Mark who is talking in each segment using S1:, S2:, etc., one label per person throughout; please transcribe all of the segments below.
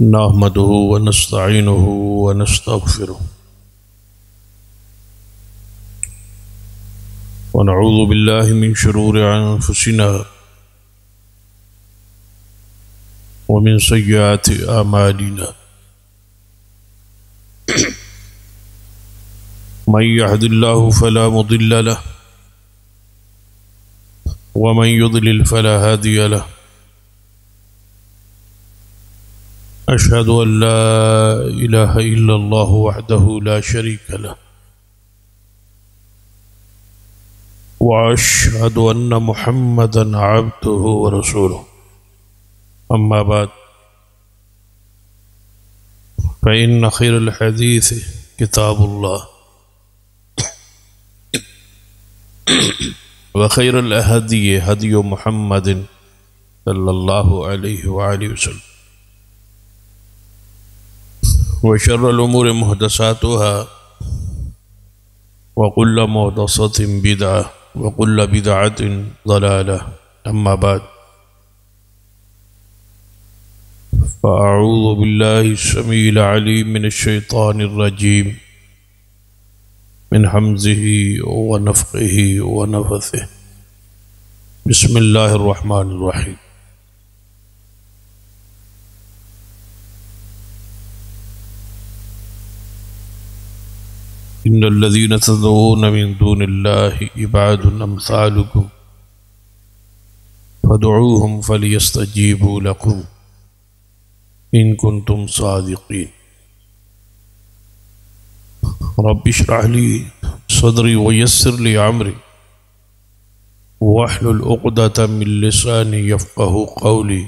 S1: نحمده ونستعينه ونستغفره ونعوذ بالله من شرور أنفسنا ومن سيئات أعمالنا من يهد الله فلا مضل له ومن يضلل فلا هادي له أشهد أن لا إله إلا الله وحده لا شريك له وأشهد أن محمدا عبده ورسوله أما بعد فإن خير الحديث كتاب الله وخير الهدي هدي محمد صلى الله عليه وآله وسلم وشر الأمور محدثاتها وكل محدثة بدعة وكل بدعة ضلالة أما بعد فأعوذ بالله السميع العليم من الشيطان الرجيم من همزه ونفخه ونفثه بسم الله الرحمن الرحيم إن الذين تدعون من دون الله عباد أمثالكم فادعوهم فليستجيبوا لكم إن كنتم صادقين رب اشرح لي صدري ويسر لي أمري واحلل عقدة من لساني يفقهوا قولي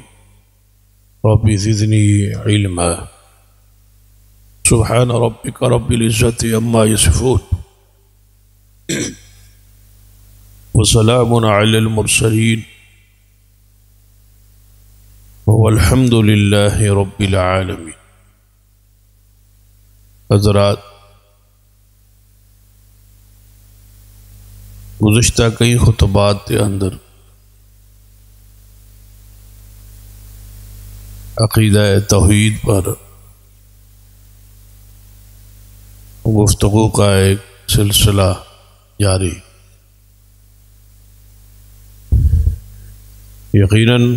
S1: رب زدني علما سبحان ربك رب العزة عما يصفون وسلام على المرسلين والحمد لله رب العالمين. حضرات، گزشتہ کئی خطبات کے اندر عقیدہ توحید پر گفتگو کا ایک سلسلہ جاری. یقیناً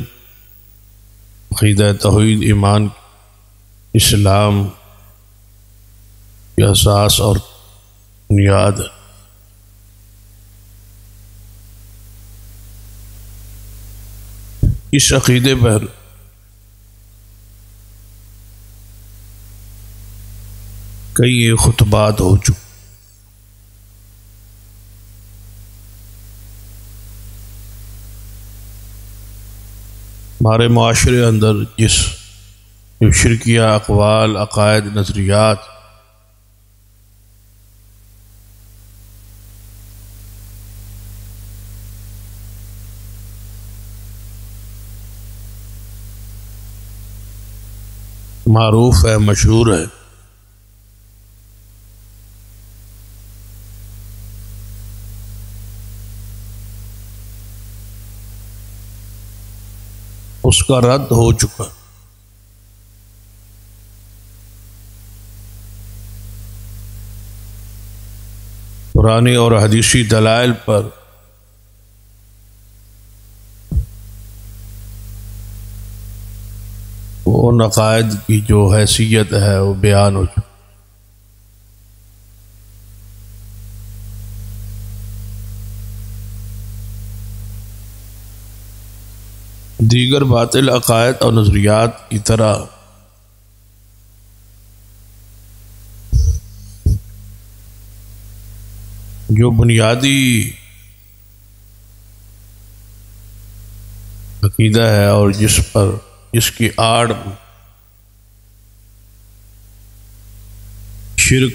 S1: عقیدہ توحید ایمان اسلام کی اساس اور بنیاد ہے. اس عقیدے پر کئی خطبات ہو چکے. ہمارے معاشرے اندر جس شرکیہ اقوال، عقائد، نظریات معروف ہے، مشہور ہے، اس کا رد ہو چکا. قرآنی اور حدیثی دلائل پر ان عقائد کی جو حیثیت ہے وہ بیان ہو چکا. دیگر باطل عقائد اور نظریات کی طرح جو بنیادی عقیدہ ہے اور جس کی آڑ شرک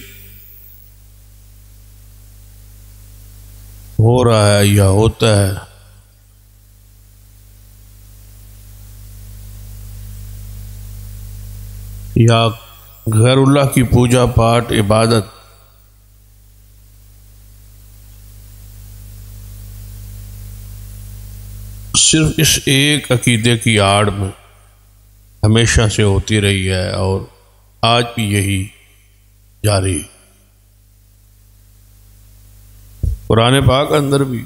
S1: ہو رہا ہے یا ہوتا ہے، یا غیر اللہ کی پوجا پاٹ عبادت صرف اس ایک عقیدے کی آڑ میں ہمیشہ سے ہوتی رہی ہے اور آج بھی یہی جاری ہے۔ قرآن پاک اندر بھی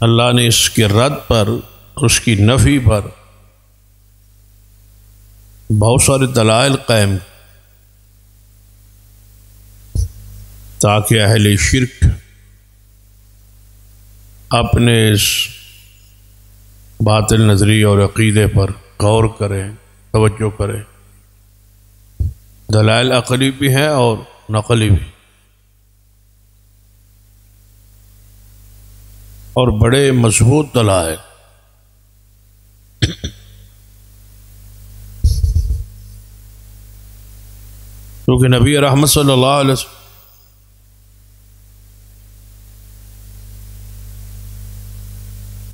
S1: اللہ نے اس کے رد پر، اس کی نفی پر بہت سارے دلائل قائم تاکہ اہل شرک اپنے اس باطل نظریے اور عقیدے پر غور کریں، توجہ کریں۔ دلائل عقلی بھی ہیں اور نقلی بھی، اور بڑے مضبوط دلائل۔ کیونکہ نبی رحمت صلی اللہ علیہ وسلم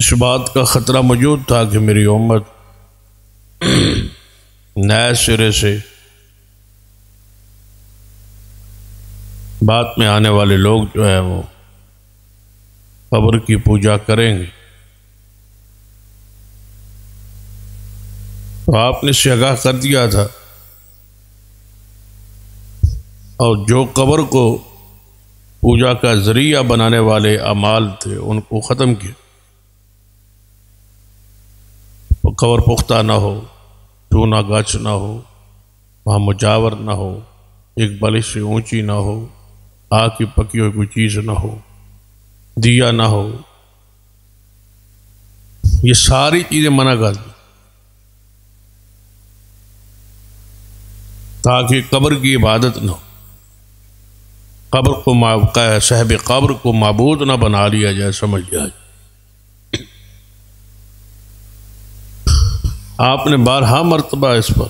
S1: اس بات کا خطرہ موجود تھا کہ میری امت نئے سرے سے بعد میں آنے والے لوگ جو ہیں وہ قبر کی پوجا کریں گے۔ تو آپ نے اسے آگاہ کر دیا تھا، اور جو قبر کو پوجا کا ذریعہ بنانے والے اعمال تھے ان کو ختم کیا۔ قبر پختہ نہ ہو، چونا گاچھ نہ ہو، وہاں مجاور نہ ہو، ایک بالش سے اونچی نہ ہو، آگ کی پکی ہوئی کوئی چیز نہ ہو، دیا نہ ہو، یہ ساری چیزیں منع کر دی تاکہ قبر کی عبادت نہ ہو، قبر کو صاحب قبر کو معبود نہ بنا لیا جائے، سمجھ لیا جائے۔ آپ نے بارہا مرتبہ اس پر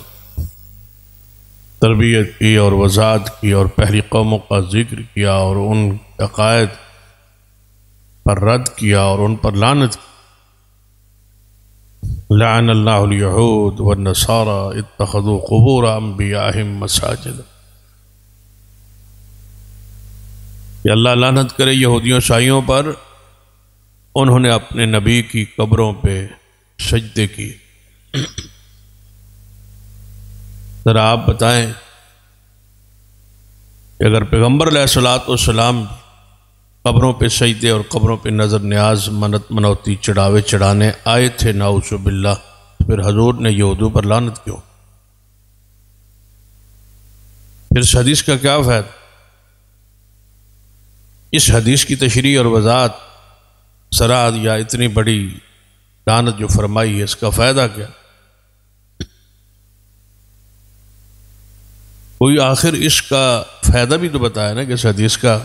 S1: تربیت کی اور وضاحت کی اور پہلی قوموں کا ذکر کیا اور ان عقائد پر رد کیا اور ان پر لعنت کی۔ لعن اللہ الیہود والنصارى اتخذوا قبور انبیائہم مساجد، کہ اللہ لعنت کرے یہودیوں عیسائیوں پر، انہوں نے اپنے نبی کی قبروں پہ سجدے کی۔ ذرا آپ بتائیں کہ اگر پیغمبر علیہ الصلوۃ والسلام قبروں پہ سجدے اور قبروں پہ نظر نیاز، منت منوتی، چڑھاوے چڑھانے آئے تھے نعوذ باللہ، پھر حضور نے یہودوں پر لعنت کیوں؟ پھر اس حدیث کا کیا فائدہ؟ اس حدیث کی تشریح اور وضاحت سراد یا اتنی بڑی لعنت جو فرمائی ہے، اس کا فائدہ کیا؟ کوئی آخر اس کا فائدہ بھی تو بتایا نا کہ اس حدیث کا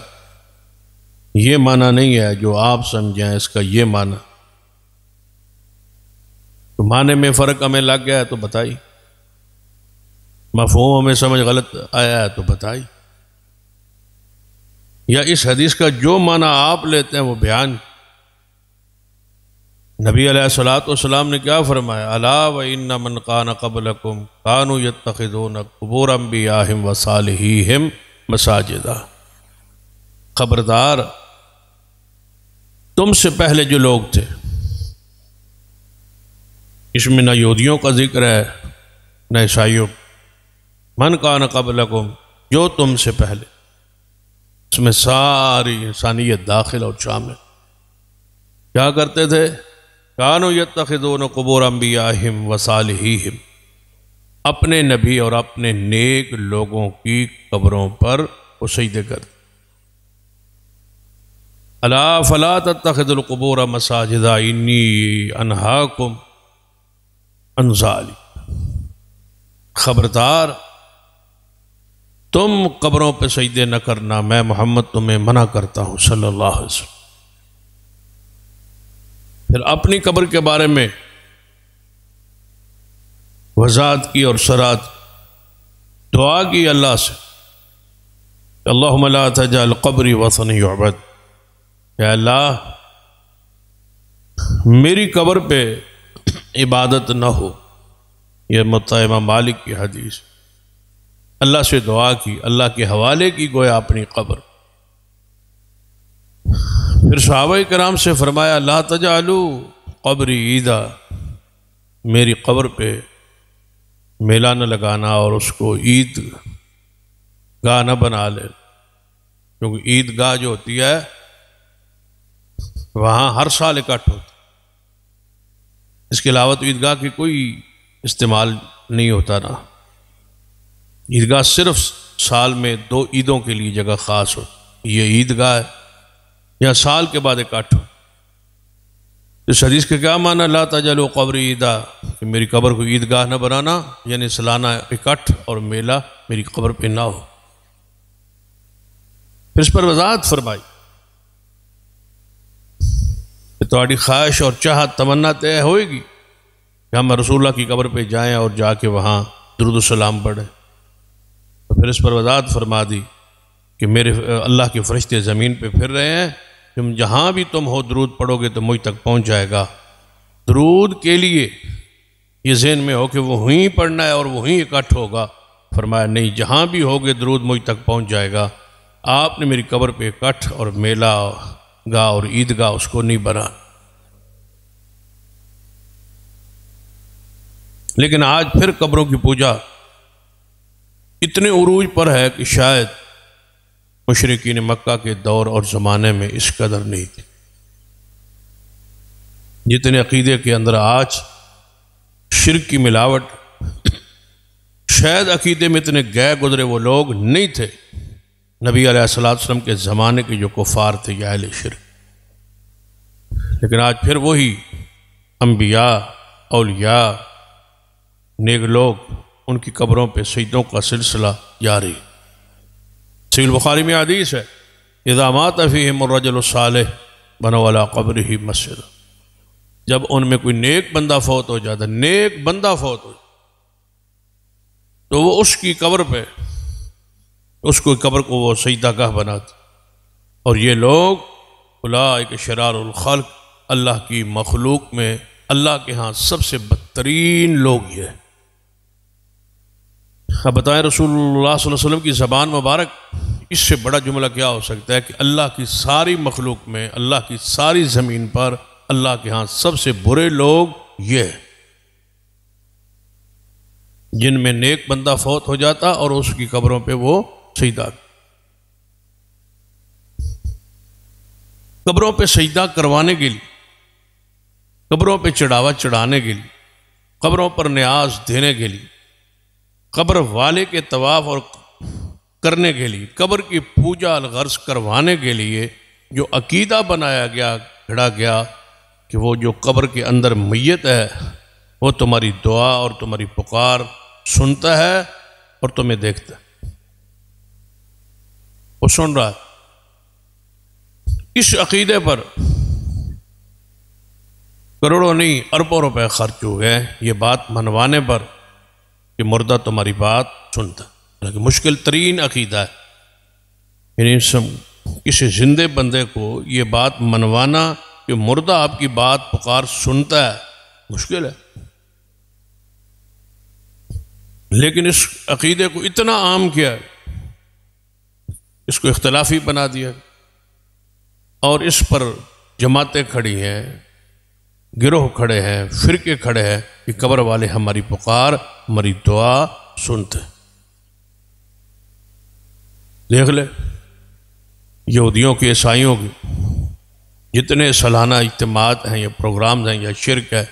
S1: یہ معنی نہیں ہے جو آپ سمجھیں، اس کا یہ معنی، تو معنی میں فرق ہمیں لگ گیا ہے تو بتائی، مفہوم ہمیں سمجھ غلط آیا ہے تو بتائی، یا اس حدیث کا جو معنی آپ لیتے ہیں وہ بیان۔ نبی علیہ الصلوۃ والسلام نے کیا فرمایا؟ الا وان من کان قبلکم کانوا یتخذون قبور انبیائہم وصالحیہم مساجدا، خبردار تم سے پہلے جو لوگ تھے، اس میں نہ یہودیوں کا ذکر ہے نہ عیسائیوں، من کان قبلکم، جو تم سے پہلے، اس میں ساری انسانیت داخل اور شامل۔ کیا کرتے تھے؟ کانوا یتخذون قبور انبیائہم وصالحیہم، اپنے نبی اور اپنے نیک لوگوں کی قبروں پر وہ سجدے کرتے۔ الا فلا تتخذوا القبور مساجد انی انہاکم عن ذلک، خبردار تم قبروں پہ سجدے نہ کرنا، میں محمد تمہیں منع کرتا ہوں صلی اللہ علیہ وسلم۔ پھر اپنی قبر کے بارے میں وضاحت کی اور سرات دعا کی اللہ سے، اللہم لا تجعل قبری وثنا یعبد، یا اللہ میری قبر پہ عبادت نہ ہو۔ یہ امام مالک کی حدیث، اللہ سے دعا کی، اللہ کے حوالے کی گویا اپنی قبر۔ پھر صحابہ کرام سے فرمایا لا تجعلوا قبری عیدا، میری قبر پہ میلہ نہ لگانا اور اس کو عید گاہ نہ بنا لے، کیونکہ عید گاہ جو ہوتی ہے وہاں ہر سال اکٹھ ہوتی، اس کے علاوہ تو عیدگاہ کی کوئی استعمال نہیں ہوتا نا۔ عیدگاہ صرف سال میں 2 عیدوں کے لیے جگہ خاص ہوتی، یہ عیدگاہ ہے یا سال کے بعد اکٹھ ہو۔ اس حدیث کا کیا معنی لا تجعلوا قبری عیدا، کہ میری قبر کو عیدگاہ نہ بنانا، یعنی سالانہ اکٹھ اور میلہ میری قبر پہ نہ ہو۔ پھر اس پر وضاحت فرمائی کہ تمہاری خواہش اور چاہت تمنا طے ہوئے گی کہ ہم رسول اللہ کی قبر پہ جائیں اور جا کے وہاں درود و سلام پڑھیں، تو پھر اس پر وضاحت فرما دی کہ میرے اللہ کے فرشتے زمین پہ پھر رہے ہیں، تم جہاں بھی تم ہو درود پڑھو گے تو مجھ تک پہنچ جائے گا۔ درود کے لیے یہ ذہن میں ہو کہ وہ وہیں پڑھنا ہے اور وہیں اکٹھ ہوگا، فرمایا نہیں، جہاں بھی ہوگے درود مجھ تک پہنچ جائے گا۔ آپ نے میری قبر پہ اکٹھ اور میلہ گاہ اور عیدگاہ اس کو نہیں بنا۔ لیکن آج پھر قبروں کی پوجا اتنے عروج پر ہے کہ شاید مشرکین مکہ کے دور اور زمانے میں اس قدر نہیں تھی۔ جتنے عقیدے کے اندر آج شرک کی ملاوٹ، شاید عقیدے میں اتنے گئے گزرے وہ لوگ نہیں تھے نبی علیہ السلام کے زمانے کے جو کفار تھے یا اہل شرک۔ لیکن آج پھر وہی انبیاء، اولیاء، نیک لوگ، ان کی قبروں پہ سجدوں کا سلسلہ جاری۔ صحیح البخاری میں حدیث ہے اذا مات فیہم الرجل الصالح بنوا علی قبرہ مسجد، جب ان میں کوئی نیک بندہ فوت ہو جاتا، نیک بندہ فوت ہو جاتا تو وہ اس کی قبر پہ، اس کو قبر کو وہ سجدہ گاہ بناتے۔ اور یہ لوگ اولئک شرار الخلق، اللہ کی مخلوق میں اللہ کے ہاں سب سے بدترین لوگ یہ ہیں۔ اب بتائیں رسول اللہ صلی اللہ علیہ وسلم کی زبان مبارک اس سے بڑا جملہ کیا ہو سکتا ہے کہ اللہ کی ساری مخلوق میں، اللہ کی ساری زمین پر اللہ کے ہاں سب سے برے لوگ یہ ہیں جن میں نیک بندہ فوت ہو جاتا اور اس کی قبروں پہ وہ سجدہ، قبروں پہ سجدہ کروانے کے لیے، قبروں پہ چڑھاوا چڑھانے کے لیے، قبروں پر نیاز دینے کے لیے، قبر والے کے طواف اور کرنے کے لیے، قبر کی پوجا الغرض کروانے کے لیے جو عقیدہ بنایا گیا، گھڑا گیا کہ وہ جو قبر کے اندر میت ہے وہ تمہاری دعا اور تمہاری پکار سنتا ہے اور تمہیں دیکھتا ہے، وہ سن رہا ہے۔ اس عقیدے پر کروڑوں نہیں اربوں روپے خرچ ہو گئے یہ بات منوانے پر کہ مردہ تمہاری بات سنتا ہے، لیکن مشکل ترین عقیدہ ہے، یعنی کسی زندے بندے کو یہ بات منوانا کہ مردہ آپ کی بات پکار سنتا ہے مشکل ہے۔ لیکن اس عقیدے کو اتنا عام کیا ہے، اس کو اختلافی بنا دیا اور اس پر جماعتیں کھڑی ہیں، گروہ کھڑے ہیں، فرقے کھڑے ہیں کہ قبر والے ہماری پکار، ہماری دعا سنتے۔ دیکھ لے یہودیوں کی، عیسائیوں کی جتنے سالانہ اجتماعات ہیں یا پروگرامز ہیں یا شرک ہے،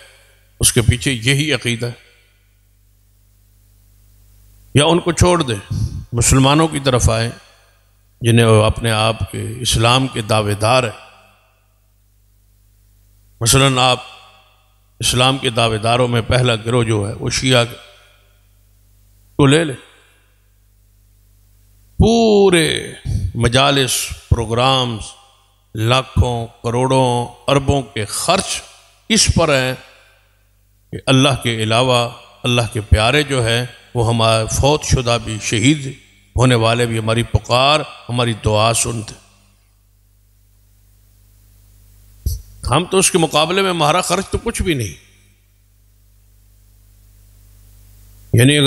S1: اس کے پیچھے یہی عقیدہ ہے۔ یا ان کو چھوڑ دے، مسلمانوں کی طرف آئے جنہیں وہ اپنے آپ کے اسلام کے دعوے دار ہیں۔ مثلاً آپ اسلام کے دعوے داروں میں پہلا گروہ جو ہے وہ شیعہ کو لے لے، پورے مجالس، پروگرامز، لاکھوں، کروڑوں، اربوں کے خرچ اس پر ہیں کہ اللہ کے علاوہ اللہ کے پیارے جو ہیں وہ ہمارے فوت شدہ بھی، شہید ہونے والے بھی ہماری پکار، ہماری دعا سنتے۔ ہم تو اس کے مقابلے میں ہمارا خرچ تو کچھ بھی نہیں، یعنی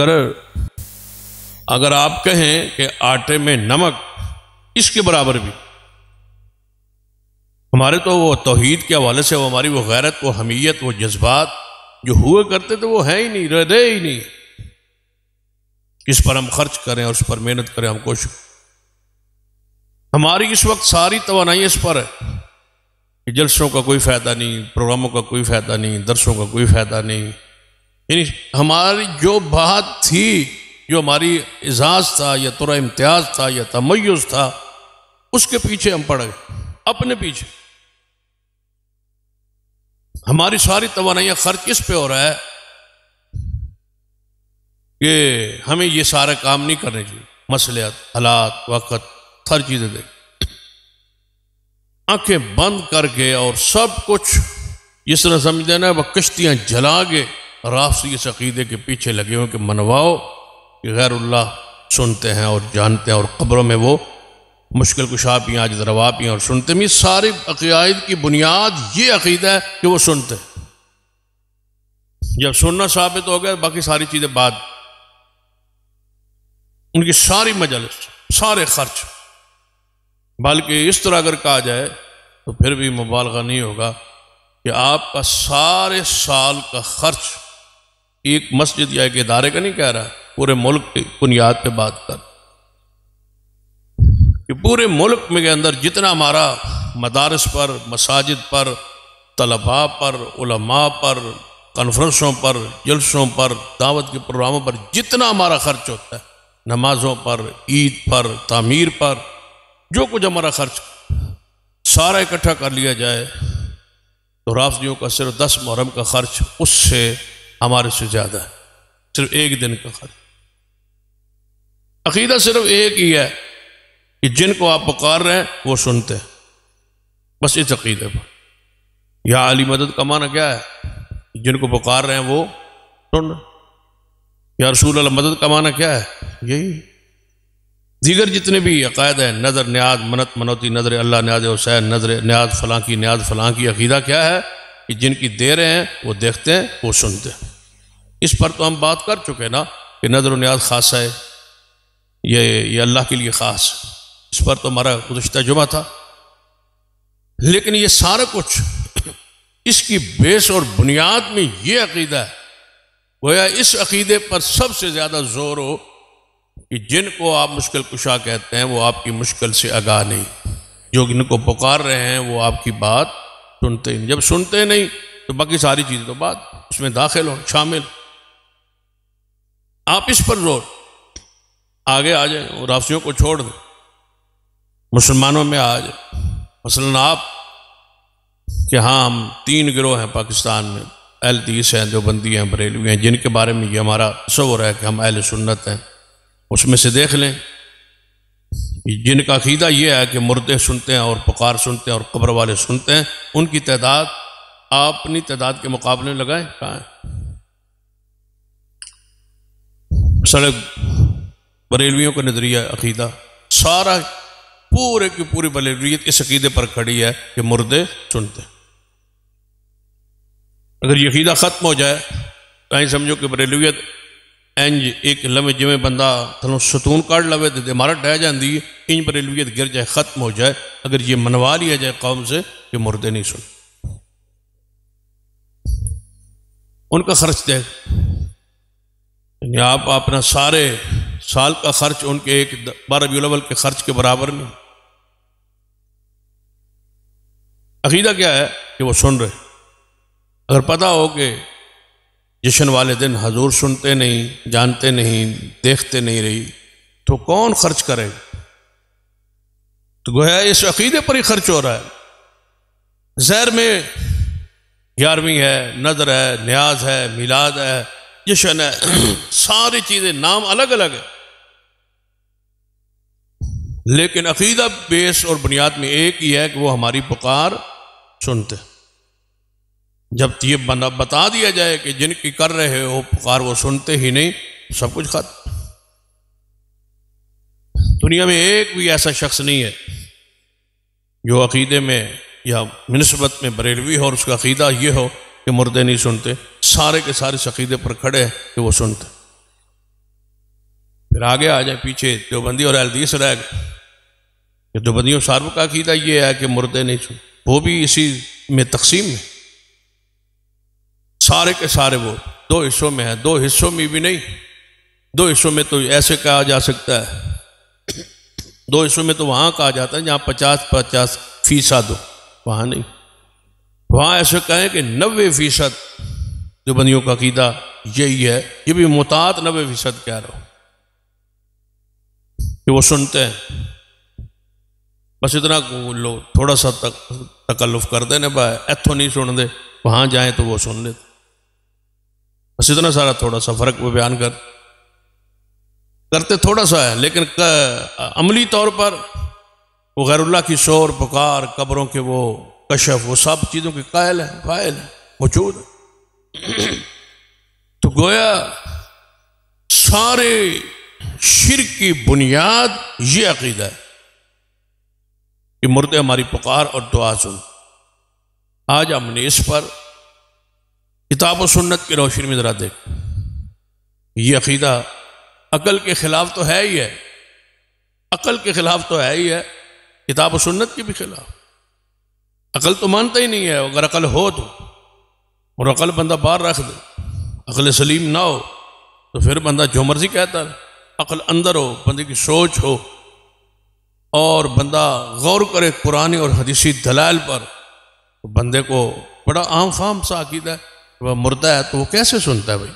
S1: اگر آپ کہیں کہ آٹے میں نمک، اس کے برابر بھی ہمارے تو وہ توحید کے حوالے سے وہ ہماری وہ غیرت، وہ حمیت، وہ جذبات جو ہوئے کرتے تھے وہ ہیں ہی نہیں، رہے ہی نہیں. اس پر ہم خرچ کریں اور اس پر محنت کریں، ہم کوشش. ہماری اس وقت ساری توانائی اس پر ہے کہ جلسوں کا کوئی فائدہ نہیں، پروگراموں کا کوئی فائدہ نہیں، درسوں کا کوئی فائدہ نہیں. یعنی ہماری جو بات تھی، جو ہماری اعزاز تھا یا ترا امتیاز تھا یا تمیز تھا، اس کے پیچھے ہم پڑ گئے، اپنے پیچھے. ہماری ساری توانائیاں خرچ اس پہ ہو رہا ہے کہ ہمیں یہ سارے کام نہیں کرنے چاہیے. مصلحت، حالات، وقت، ہر چیزیں دیکھ آنکھیں بند کر کے اور سب کچھ اس طرح سمجھ دینا، وہ کشتیاں جلا کے رافضی اس عقیدے کے پیچھے لگے ہوئے کہ منواؤ کہ غیر اللہ سنتے ہیں اور جانتے ہیں، اور قبروں میں وہ مشکل کشا بھی ہیں، عاجز روا بھی ہیں اور سنتے ہیں. سارے عقائد کی بنیاد یہ عقیدہ ہے کہ وہ سنتے ہیں. جب سننا ثابت ہو گیا باقی ساری چیزیں بعد. ان کی ساری مجلس، سارے خرچ، بلکہ اس طرح اگر کہا جائے تو پھر بھی مبالغہ نہیں ہوگا کہ آپ کا سارے سال کا خرچ ایک مسجد یا ایک ادارے کا نہیں کہہ رہا، پورے ملک کی بنیاد پہ بات کر کہ پورے ملک میں کے اندر جتنا ہمارا مدارس پر، مساجد پر، طلباء پر، علماء پر، کانفرنسوں پر، جلسوں پر، دعوت کے پروگراموں پر جتنا ہمارا خرچ ہوتا ہے، نمازوں پر، عید پر، تعمیر پر، جو کچھ ہمارا خرچ سارا اکٹھا کر لیا جائے تو رافضیوں کا صرف 10 محرم کا خرچ اس سے ہمارے سے زیادہ ہے. صرف ایک دن کا خرچ. عقیدہ صرف ایک ہی ہے کہ جن کو آپ پکار رہے ہیں وہ سنتے ہیں، بس اس عقیدے پر. یا علی مدد کا معنی کیا ہے؟ جن کو پکار رہے ہیں وہ سن. یا رسول اللہ مدد کا معنی کیا ہے؟ یہی. دیگر جتنے بھی عقائد ہیں، نظر نیاز، منت منوتی، نظر اللہ نیاز حسین، نظر نیاز فلاں کی، نیاز فلاں کی، عقیدہ کیا ہے کہ جن کی دے رہے ہیں وہ دیکھتے ہیں، وہ سنتے ہیں. اس پر تو ہم بات کر چکے نا کہ نظر و نیاز خاص ہے، یہ اللہ کے لیے خاص. اس پر تو ہمارا گزشتہ جمعہ تھا. لیکن یہ سارا کچھ اس کی بیس اور بنیاد میں یہ عقیدہ ہے. گویا اس عقیدے پر سب سے زیادہ زور ہو کہ جن کو آپ مشکل کشا کہتے ہیں وہ آپ کی مشکل سے آگاہ نہیں، جو ان کو پکار رہے ہیں وہ آپ کی بات سنتے ہی نہیں. جب سنتے نہیں تو باقی ساری چیزیں تو بات اس میں داخل ہو، شامل. آپ اس پر زور آگے آ جائیں اور رافضیوں کو چھوڑ دیں، مسلمانوں میں آ جائیں. مثلاً آپ کہ ہاں ہم 3 گروہ ہیں پاکستان میں، اہل حدیث ہیں، دیوبندی ہیں، بریلوی ہیں، جن کے بارے میں یہ ہمارا تصور ہے کہ ہم اہل سنت ہیں. اس میں سے دیکھ لیں جن کا عقیدہ یہ ہے کہ مردے سنتے ہیں اور پکار سنتے ہیں اور قبر والے سنتے ہیں، ان کی تعداد آپ اپنی تعداد کے مقابلے میں لگائیں کہاں ہے؟ سڑک بریلویوں کا نظریہ عقیدہ سارا پورے کی پوری بریلویت اس عقیدے پر کھڑی ہے کہ مردے سنتے ہیں. اگر یہ عقیدہ ختم ہو جائے کہیں سمجھو کہ بریلویت انج ایک لمحے جویں بندہ تھنوں ستون کاٹ لوے تو ہمارا ڈہ جاندی ہے، انج بریلویت گر جائے، ختم ہو جائے. اگر یہ منوا لیا جائے قوم سے کہ مردے نہیں سن، ان کا خرچ دے، یعنی آپ اپنا سارے سال کا خرچ ان کے ایک 12 ربیع الاول کے خرچ کے برابر نہیں. عقیدہ کیا ہے کہ وہ سن رہے. اگر پتہ ہو کہ جشن والے دن حضور سنتے نہیں، جانتے نہیں، دیکھتے نہیں رہی تو کون خرچ کرے؟ تو گویا اس عقیدے پر ہی خرچ ہو رہا ہے. زہر میں 11ویں ہے، نظر ہے، نیاز ہے، میلاد ہے، جشن ہے، ساری چیزیں نام الگ الگ ہے لیکن عقیدہ بیس اور بنیاد میں ایک ہی ہے کہ وہ ہماری پکار سنتے. جب یہ بتا دیا جائے کہ جن کی کر رہے ہو پکار وہ سنتے ہی نہیں، سب کچھ ختم. دنیا میں ایک بھی ایسا شخص نہیں ہے جو عقیدے میں یا نسبت میں بریلوی ہو اور اس کا عقیدہ یہ ہو کہ مردے نہیں سنتے. سارے کے سارے اس عقیدے پر کھڑے ہیں کہ وہ سنتے. پھر آگے آ جائے پیچھے دیوبندی اور اہل حدیث رہ گئے کہ دیوبندیوں ساروں کا عقیدہ یہ ہے کہ مردے نہیں سنتے، وہ بھی اسی میں تقسیم ہے. سارے کے سارے وہ دو حصوں میں ہیں، دو حصوں میں بھی نہیں، دو حصوں میں تو ایسے کہا جا سکتا ہے، دو حصوں میں تو وہاں کہا جاتا ہے جہاں 50% ہو، وہاں نہیں، وہاں ایسے کہیں کہ 90% جو بندیوں کا عقیدہ یہی ہے، یہ بھی مطاعت 90% کہہ رہا ہوں کہ وہ سنتے ہیں، بس اتنا لوگ تھوڑا سا تکلف کر دیں نا بھائی ایتھوں نہیں سن دے، وہاں جائیں تو وہ سن لیتے، بس اتنا سارا تھوڑا سا فرق وہ بیان کرتے تھوڑا سا ہے، لیکن عملی طور پر وہ غیر اللہ کی شور پکار، قبروں کے وہ کشف، وہ سب چیزوں کے قائل ہیں، فاعل ہیں، موجود ہیں۔ تو گویا سارے شرک کی بنیاد یہ عقیدہ ہے کہ مردے ہماری پکار اور دعا سن۔ آج ہم نے اس پر کتاب و سنت کی روشنی میں ذرا دیکھ، یہ عقیدہ عقل کے خلاف تو ہے ہی ہے، عقل کے خلاف تو ہے ہی ہے، کتاب و سنت کی بھی خلاف، عقل تو مانتا ہی نہیں ہے، اگر عقل ہو تو، اور عقل بندہ باہر رکھ دے، عقل سلیم نہ ہو تو پھر بندہ جو مرضی کہتا ہے، عقل اندر ہو، بندے کی سوچ ہو اور بندہ غور کرے قرآن اور حدیثی دلائل پر، تو بندے کو بڑا عام فہم سا عقیدہ ہے، وہ مردہ ہے تو وہ کیسے سنتا ہے بھائی؟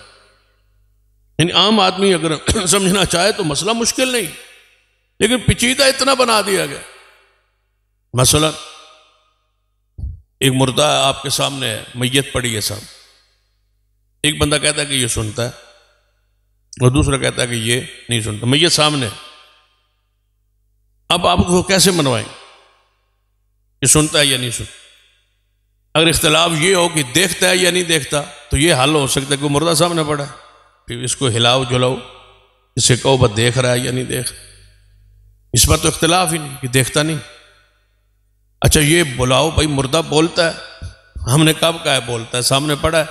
S1: یعنی عام آدمی اگر سمجھنا چاہے تو مسئلہ مشکل نہیں، لیکن پیچیدہ اتنا بنا دیا گیا۔ مثلا ایک مردہ آپ کے سامنے ہے، میت پڑی ہے صاحب، ایک بندہ کہتا ہے کہ یہ سنتا ہے اور دوسرا کہتا ہے کہ یہ نہیں سنتا، میت سامنے، اب آپ کو کیسے منوائیں یہ سنتا ہے یا نہیں سنتا؟ اگر اختلاف یہ ہو کہ دیکھتا ہے یا نہیں دیکھتا تو یہ حل ہو سکتا ہے کہ مردہ سامنے پڑا ہے، پھر اس کو ہلاؤ جلاؤ، اسے کہو بس دیکھ رہا ہے یا نہیں دیکھ، اس پر تو اختلاف ہی نہیں کہ دیکھتا نہیں۔ اچھا یہ بلاؤ بھائی مردہ بولتا ہے، ہم نے کب کہا ہے بولتا ہے؟ سامنے پڑا ہے،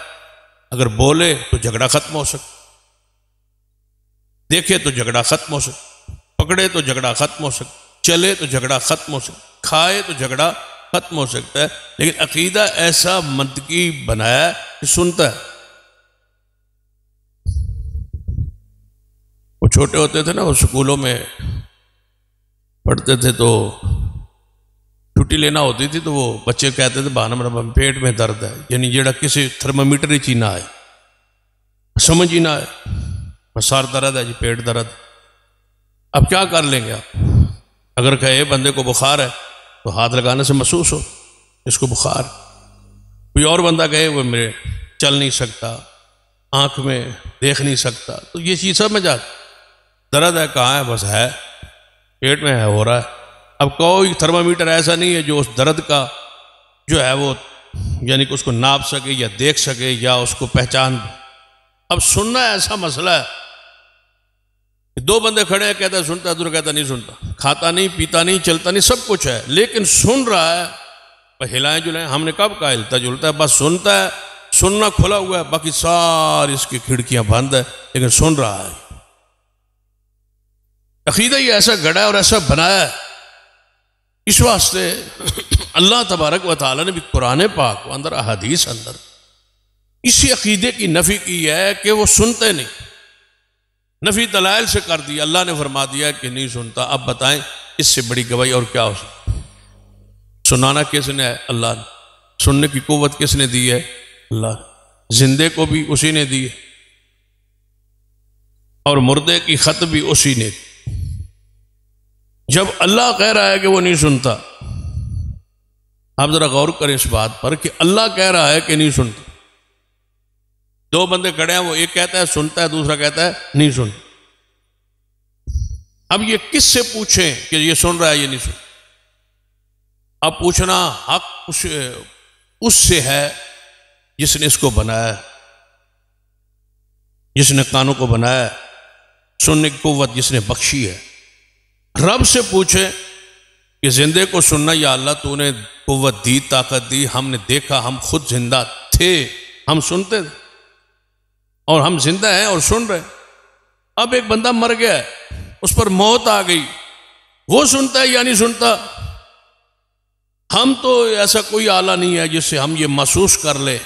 S1: اگر بولے تو جھگڑا ختم ہو سکتا، دیکھے تو جھگڑا ختم ہو سکتا، پکڑے تو جھگڑا ختم ہو سکتا، چلے تو جھگڑا ختم ہو سکتا، کھائے تو جھگڑا ختم ہو سکتا ہے، لیکن عقیدہ ایسا منطقی بنایا ہے کہ سنتا ہے۔ وہ چھوٹے ہوتے تھے نا، وہ سکولوں میں پڑھتے تھے تو چھٹی لینا ہوتی تھی تو وہ بچے کہتے تھے بہانا میرا پیٹ میں درد ہے، یعنی جڑا کسی تھرمامیٹر ہی نہ آئے، سمجھ ہی نہ آئے، سر درد ہے جی، پیٹ درد۔ اب کیا کر لیں گے آپ؟ اگر کہے بندے کو بخار ہے تو ہاتھ لگانے سے محسوس ہو اس کو بخار، کوئی اور بندہ کہے وہ میرے چل نہیں سکتا، آنکھ میں دیکھ نہیں سکتا، تو یہ چیز سمجھ آتی، درد ہے کہاں ہے؟ بس ہے، پیٹ میں ہے، ہو رہا ہے۔ اب کوئی تھرمامیٹر ایسا نہیں ہے جو اس درد کا جو ہے وہ یعنی کہ اس کو ناپ سکے یا دیکھ سکے یا اس کو پہچان دے۔ اب سننا ایسا مسئلہ ہے کہ دو بندے کھڑے ہیں، کہتا ہے سنتا ہے، دوسرا کہتا نہیں سنتا، کھاتا نہیں، پیتا نہیں، چلتا نہیں، سب کچھ ہے، لیکن سن رہا ہے، بس ہلائیں جلائیں، ہم نے کب کہا ہلتا جلتا ہے؟ بس سنتا ہے، سننا کھلا ہوا ہے، باقی ساری اس کی کھڑکیاں بند ہے، لیکن سن رہا ہے۔ عقیدہ یہ ایسا گڑا ہے اور ایسا بنایا ہے، اس واسطے اللہ تبارک و تعالیٰ نے بھی قرآن پاک و اندر احادیث اندر اسی عقیدے کی نفی کی ہے کہ وہ سنتے نہیں، نفی دلائل سے کر دی، اللہ نے فرما دیا کہ نہیں سنتا۔ اب بتائیں اس سے بڑی گواہی اور کیا ہو سکتی؟ سنانا کس نے ہے؟ اللہ نے۔ سننے کی قوت کس نے دی ہے؟ اللہ نے۔ زندے کو بھی اسی نے دی ہے اور مردے کی خط بھی اسی نے دی۔ جب اللہ کہہ رہا ہے کہ وہ نہیں سنتا، آپ ذرا غور کریں اس بات پر کہ اللہ کہہ رہا ہے کہ نہیں سنتا، دو بندے کھڑے ہیں، وہ ایک کہتا ہے سنتا ہے، دوسرا کہتا ہے نہیں سنتا، اب یہ کس سے پوچھیں کہ یہ سن رہا ہے یہ نہیں سنتا؟ اب پوچھنا حق اس سے ہے جس نے اس کو بنایا ہے، جس نے کانوں کو بنایا ہے، سننے کی قوت جس نے بخشی ہے۔ رب سے پوچھے کہ زندے کو سننا، یا اللہ تو نے قوت دی، طاقت دی، ہم نے دیکھا، ہم خود زندہ تھے، ہم سنتے تھے اور ہم زندہ ہیں اور سن رہے۔ اب ایک بندہ مر گیا ہے، اس پر موت آ گئی، وہ سنتا ہے یا نہیں سنتا؟ ہم تو ایسا کوئی آلہ نہیں ہے جس سے ہم یہ محسوس کر لیں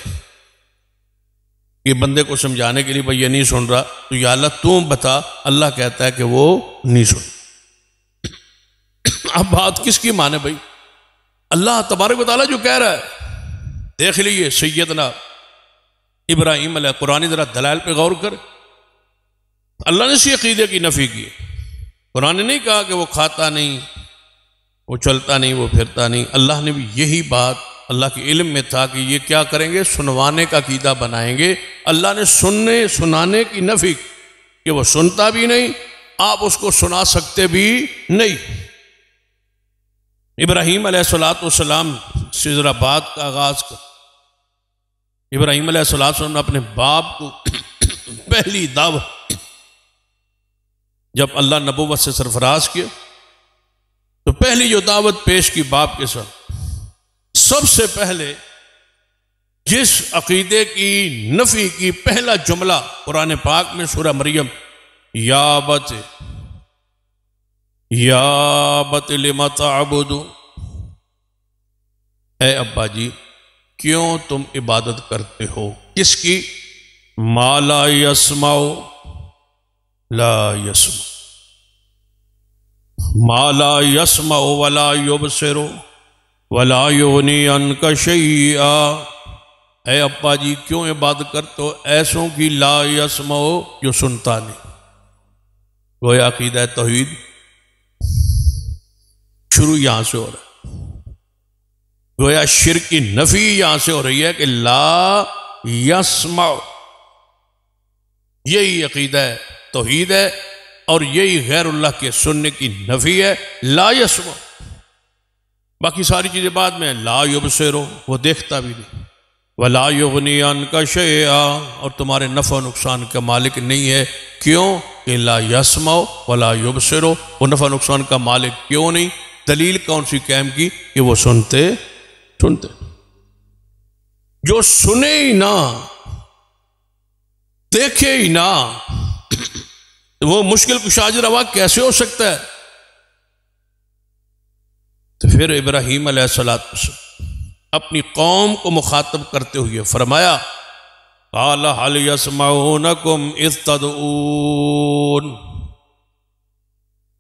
S1: یہ بندے کو سمجھانے کے لیے بھائی یہ نہیں سن رہا تو یا اللہ تم بتا، اللہ کہتا ہے کہ وہ نہیں سن۔ اب بات کس کی مانے بھائی؟ اللہ تبارک و تعالیٰ جو کہہ رہا ہے، دیکھ لیجئے سیدنا ابراہیم علیہ قرآن ذرا دلائل پہ غور کر، اللہ نے اسی عقیدے کی نفی کی۔ قرآن نے نہیں کہا کہ وہ کھاتا نہیں، وہ چلتا نہیں، وہ پھرتا نہیں۔ اللہ نے بھی یہی بات اللہ کے علم میں تھا کہ یہ کیا کریں گے، سنوانے کا عقیدہ بنائیں گے۔ اللہ نے سنانے کی نفی کہ وہ سنتا بھی نہیں، آپ اس کو سنا سکتے بھی نہیں۔ ابراہیم علیہ السلام سے ذرا بات کا آغاز کر۔ ابراہیم علیہ السلام نے اپنے باپ کو پہلی دعوت جب اللہ نبوت سے سرفراز کیا تو پہلی جو دعوت پیش کی باپ کے ساتھ، سب سے پہلے جس عقیدے کی نفی کی پہلا جملہ قرآن پاک میں سورہ مریم، یا بت لم تعبد، اے ابا جی کیوں تم عبادت کرتے ہو؟ کس کی؟ ما لا یسمع لا یسمع، ما لا یسمع ولا یبصر ولا یغنی عنک شیئا۔ اے ابا جی کیوں عبادت کرتے ہو ایسوں کی لا یسمع جو سنتا نہیں؟ گویا عقیدہ توحید شروع یہاں سے ہو رہا ہے، گویا شرک کی نفی یہاں سے ہو رہی ہے کہ لا یسمع، یہی عقیدہ ہے توحید ہے، اور یہی غیر اللہ کے سننے کی نفی ہے، لا یسمع۔ باقی ساری چیزیں بعد میں، لا یبصر وہ دیکھتا بھی نہیں، ولا یغنی عنک شیئا اور تمہارے نفع و نقصان کا مالک نہیں ہے۔ کیوں کہ لا یسمع ولا یبصر، وہ نفع و نقصان کا مالک کیوں نہیں؟ دلیل کون سی قائم کی کہ وہ سنتے جو سنے ہی نہ دیکھے ہی نہ وہ مشکل کشاج روا کیسے ہو سکتا ہے؟ تو پھر ابراہیم علیہ السلام اپنی قوم کو مخاطب کرتے ہوئے فرمایا، قال هل يسمعونكم اذ تدعون،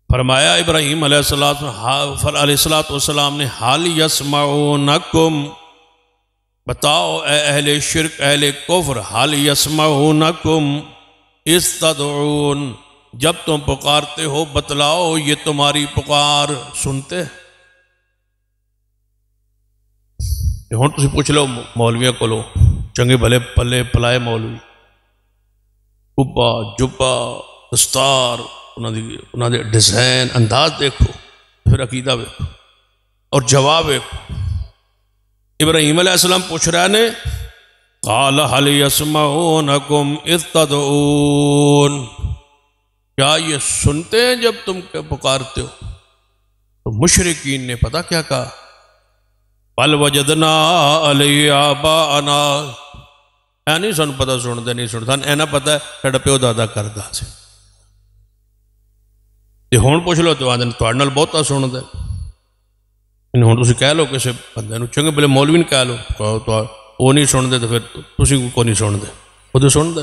S1: فرمایا ابراہیم علیہ السلام نے حال یسمعونکم، بتاؤ اے اہل شرک اہل کفر، حال یسمعونکم اذ تدعون، جب تم پکارتے ہو بتلاؤ یہ تمہاری پکار سنتے ہیں؟ ہوں تسی پوچھ لو مولویوں کو، لو چنگے بھلے پلے پلائے مولوی، کبا جبا دستار، انہوں نے ڈیزائن انداز دیکھو، پھر عقیدہ دیکھو اور جواب دیکھو۔ ابراہیم علیہ السلام پوچھ رہا نے، قال هل يسمعونكم اذ تدعون، کیا یہ سنتے ہیں جب تم پکارتے ہو؟ تو مشرکین نے پتہ کیا کہا، بل وجدنا علیہ آباءنا، اے نہیں سن پتہ سن دے نہیں سن سن، اے نہ پتہ ہے ساڈا پیو دادا کردا سی۔ تے ہن پوچھ لو تو آدھے تہاڈے نال بہتا سن دے، ہن تسی کہہ لو کسے بندے نوں چنگے بھلے مولوی نے کہہ لو تو وہ نہیں سن دے، تو پھر تسی کو نہیں سن دے، وہ تو سن دے۔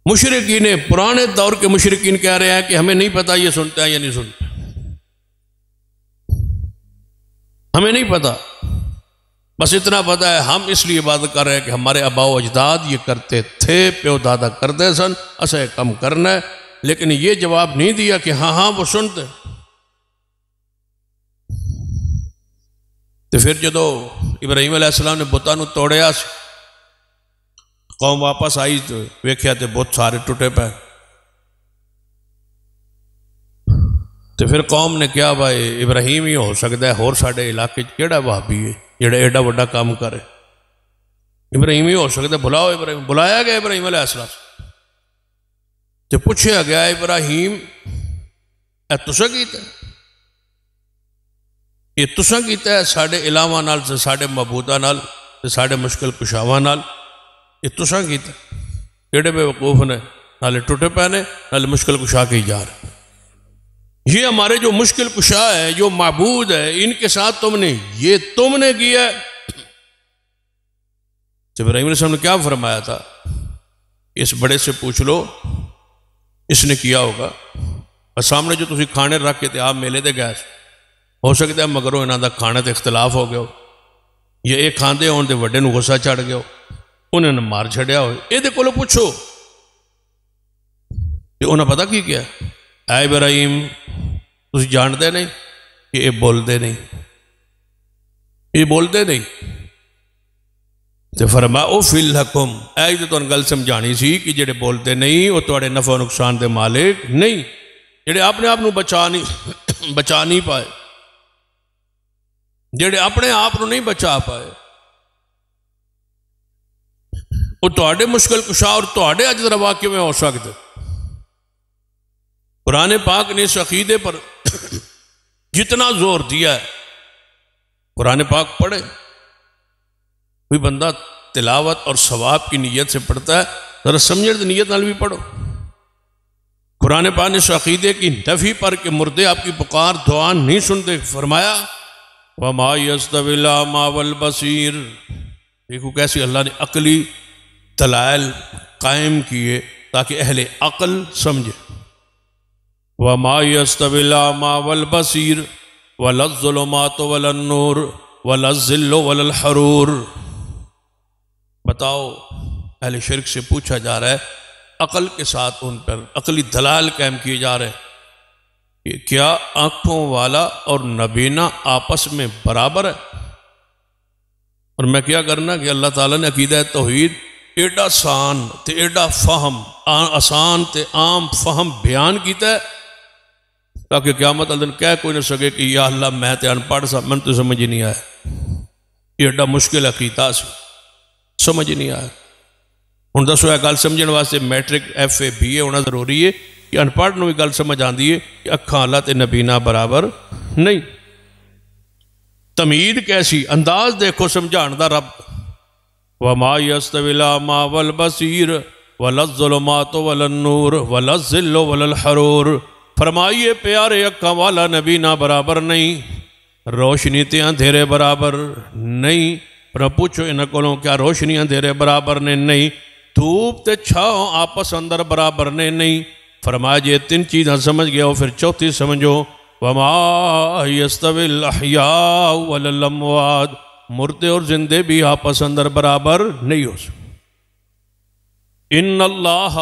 S1: مشرکین پرانے دور کے مشرکین کہہ رہے ہیں کہ ہمیں نہیں پتہ یہ سنتے ہیں یا نہیں سنتے، ہمیں نہیں پتہ، بس اتنا پتہ ہے ہم اس لیے عبادت کر رہے ہیں کہ ہمارے آباء و اجداد یہ کرتے تھے، پیو دادا کرتے سن، اسے کم کرنا ہے، لیکن یہ جواب نہیں دیا کہ ہاں ہاں وہ سنتے۔ تو پھر جدو ابراہیم علیہ السلام نے بتاں نوں توڑیا، قوم واپس آئی تو ویکھیا تے بت سارے ٹوٹے پے۔ تو پھر قوم نے کیا، بھائی ابراہیم ہی ہو سکتا ہے، اور ساڈے علاقے کیڑا وہابی ہے جڑا ایڈا وڈا کام کرے؟ ابراہیم ہی ہو سکتا ہے، بلاؤ ابراہیم۔ بلایا گیا ابراہیم علیہ السلام تو پوچھا گیا، ابراہیم اے تساں کیتا ہے؟ یہ تساں کیتا ہے ساڈے الہاں نال، ساڈے معبوداں نال، ساڈے مشکل کشاواں نال، یہ تساں کیتا ہے؟ کیڑے بے وقوف نے، نالے ٹوٹے پے نے، نالے مشکل کشا کے جا رہے۔ یہ ہمارے جو مشکل کشا ہے، جو معبود ہے، ان کے ساتھ تم نے کیا ہے۔ ابراہیم علیہ السلام نے کیا فرمایا تھا؟ اس بڑے سے پوچھ لو اس نے کیا ہوگا. اور سامنے جو تسی کھانے رکھ کے تے آپ میلے دے گئے ہو سکتا ہے مگروں انہاں دا کھانے تے اختلاف ہو گیا ہو یا ایک کھاندے ہون تے وڈے نو غصہ چڑھ گیا ہو انہوں نے مار چھڑیا ہو. یہ دے کولو پوچھو کہ انہاں پتہ کی کیا اے ابراہیم تسی جانتے نہیں کہ یہ بولتے نہیں یہ بولتے نہیں. تو فرمایا او فی الحکم اے جو تمہیں گل سمجھانی سی کہ جڑے بولتے نہیں وہ تواڈے نفع و نقصان دے مالک نہیں جڑے اپنے آپ نو بچا نہیں پائے جڑے اپنے آپ نو نہیں بچا پائے وہ تواڈے مشکل کشا اور تواڈے اجر روا کیویں ہو سکتے. قرآن پاک نے اس عقیدے پر جتنا زور دیا ہے قرآن پاک پڑھے کوئی بندہ تلاوت اور ثواب کی نیت سے پڑھتا ہے ذرا سمجھے تو نیت نال بھی پڑھو. قرآن پاک نے اس عقیدے کی نفی پر کہ مردے آپ کی پکار دعا نہیں سنتے فرمایا وَمَا يَسْتَوِي الْأَعْمَى وَالْبَصِيرُ. دیکھو کیسی اللہ نے عقلی دلائل قائم کیے تاکہ اہل عقل سمجھے. وَمَا يَسْتَوِي الْأَعْمَى وَالْبَصِيرُ وَلَا الظُّلُمَاتُ وَلَا النُّورُ وَلَا الظِّلُّ وَلَا الْحَرُورُ. بتاؤ اہل شرک سے پوچھا جا رہا ہے عقل کے ساتھ ان پر عقلی دلائل قائم کیے جا رہے ہیں کہ کیا آنکھوں والا اور نبینا آپس میں برابر ہے. اور میں کیا کرنا کہ اللہ تعالیٰ نے عقیدہ توحید ایڈا آسان تے ایڈا فہم آسان تے عام فہم بیان کیتا ہے تاکہ قیامت اللہ کہہ کوئی نہ سکے کہ یا اللہ میں تے ان پڑھ سا من تو سمجھ نہیں آیا. یہ ایڈا مشکل عقیدہ سے سمجھ نہیں آیا. ہوں دسو یہ گل سمجھنے واسطے میٹرک ایف اے بی اے ہونا ضروری ہے کہ ان پڑھ نو بھی گل سمجھ آتی ہے کہ اکھاں اللہ تے نبینا برابر نہیں. تمید کیسی انداز دیکھو سمجھان دا رب. وَمَا يَسْتَوِي الْأَعْمَى وَالْبَصِيرُ وَلَا الظُّلُمَاتُ وَلَا النُّورُ وَلَا الظِّلُّ وَلَا الْحَرُورُ. فرمائیے پیارے اکھاں والا نبینا برابر نہیں روشنی تے اندھیرے برابر نہیں. پر پوچھو انہاں کولوں کیا روشنی اندھیرے برابر نے نہیں دھوپ تے چھاؤں آپس اندر برابر نے نہیں. فرمایا جے تین چیزاں سمجھ گیا ہو پھر چوتھی سمجھو وَمَا يَسْتَوِي الْأَحْيَاءُ وَلَا الْأَمْوَاتُ. مردے اور زندے بھی آپس اندر برابر نہیں ہو سکتے. اِنَّ اللَّهَ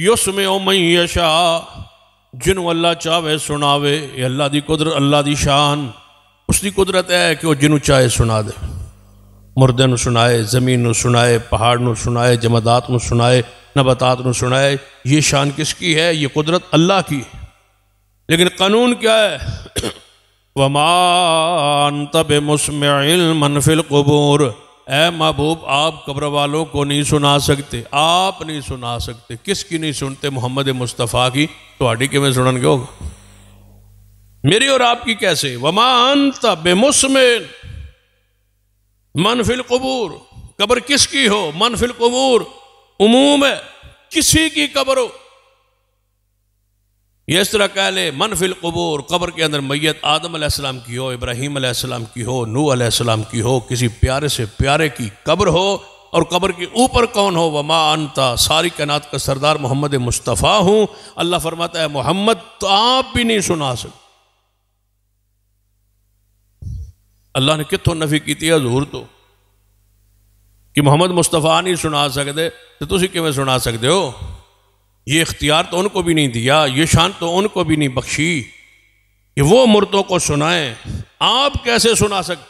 S1: يُسْمِعُ مَن يَشَاءُ. جنہوں اللہ چاہے سناوے یہ اللہ دی قدرت اللہ دی شان اس دی قدرت ہے کہ وہ جنہوں چاہے سنا دے. مردے نو سنائے زمین نو سنائے پہاڑ نو سنائے جمادات نو سنائے نباتات نو سنائے. یہ شان کس کی ہے یہ قدرت اللہ کی. لیکن قانون کیا ہے وَمَا أَنْتَ بِمُسْمِعٍ مَنْ فِي الْقُبُورِ. اے محبوب آپ قبر والوں کو نہیں سنا سکتے آپ نہیں سنا سکتے. کس کی نہیں سنتے محمد مصطفیٰ کی تو آڈی کے میں سنن گے ہوگا میری اور آپ کی کیسے. وَمَا أَنْتَ بِمُسْمِعٍ من فی القبور. قبر کس کی ہو من فی القبور عموم ہے کسی کی قبر ہو. یہ اس طرح کہہ لے من فی القبور قبر کے اندر میت آدم علیہ السلام کی ہو ابراہیم علیہ السلام کی ہو نوح علیہ السلام کی ہو کسی پیارے سے پیارے کی قبر ہو اور قبر کے اوپر کون ہو وما انتا ساری کائنات کا سردار محمد مصطفیٰ ہوں. اللہ فرماتا ہے محمد تو آپ بھی نہیں سنا سکتے. اللہ نے کتوں نفی کی تھی حضور تو کہ محمد مصطفیٰ نہیں سنا سکتے تو تسی کیویں سنا سکتے ہو. یہ اختیار تو ان کو بھی نہیں دیا یہ شان تو ان کو بھی نہیں بخشی کہ وہ مردوں کو سنائیں آپ کیسے سنا سکتے.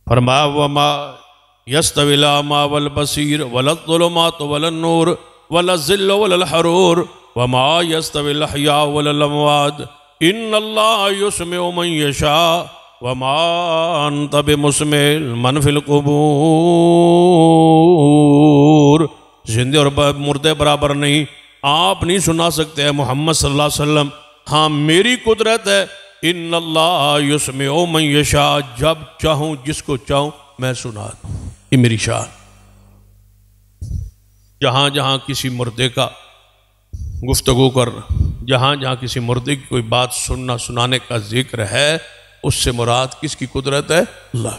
S1: فرمایا وما يستوي الأعمى والبصير ولا الظلمات ولا النور ولا الظل ولا الحرور وما يستوي الأحياء ولا الأموات ان اللہ یسمع من یشاء وما انت بمسمع من فی القبور. زندے اور مردے برابر نہیں آپ نہیں سنا سکتے ہیں محمد صلی اللہ علیہ وسلم. ہاں میری قدرت ہے ان اللہ یسمع من یشاء جب چاہوں جس کو چاہوں میں سنا دوں. یہ میری شان. جہاں جہاں کسی مردے کا گفتگو کر جہاں جہاں کسی مردے کی کوئی بات سننا سنانے کا ذکر ہے اس سے مراد کس کی قدرت ہے اللہ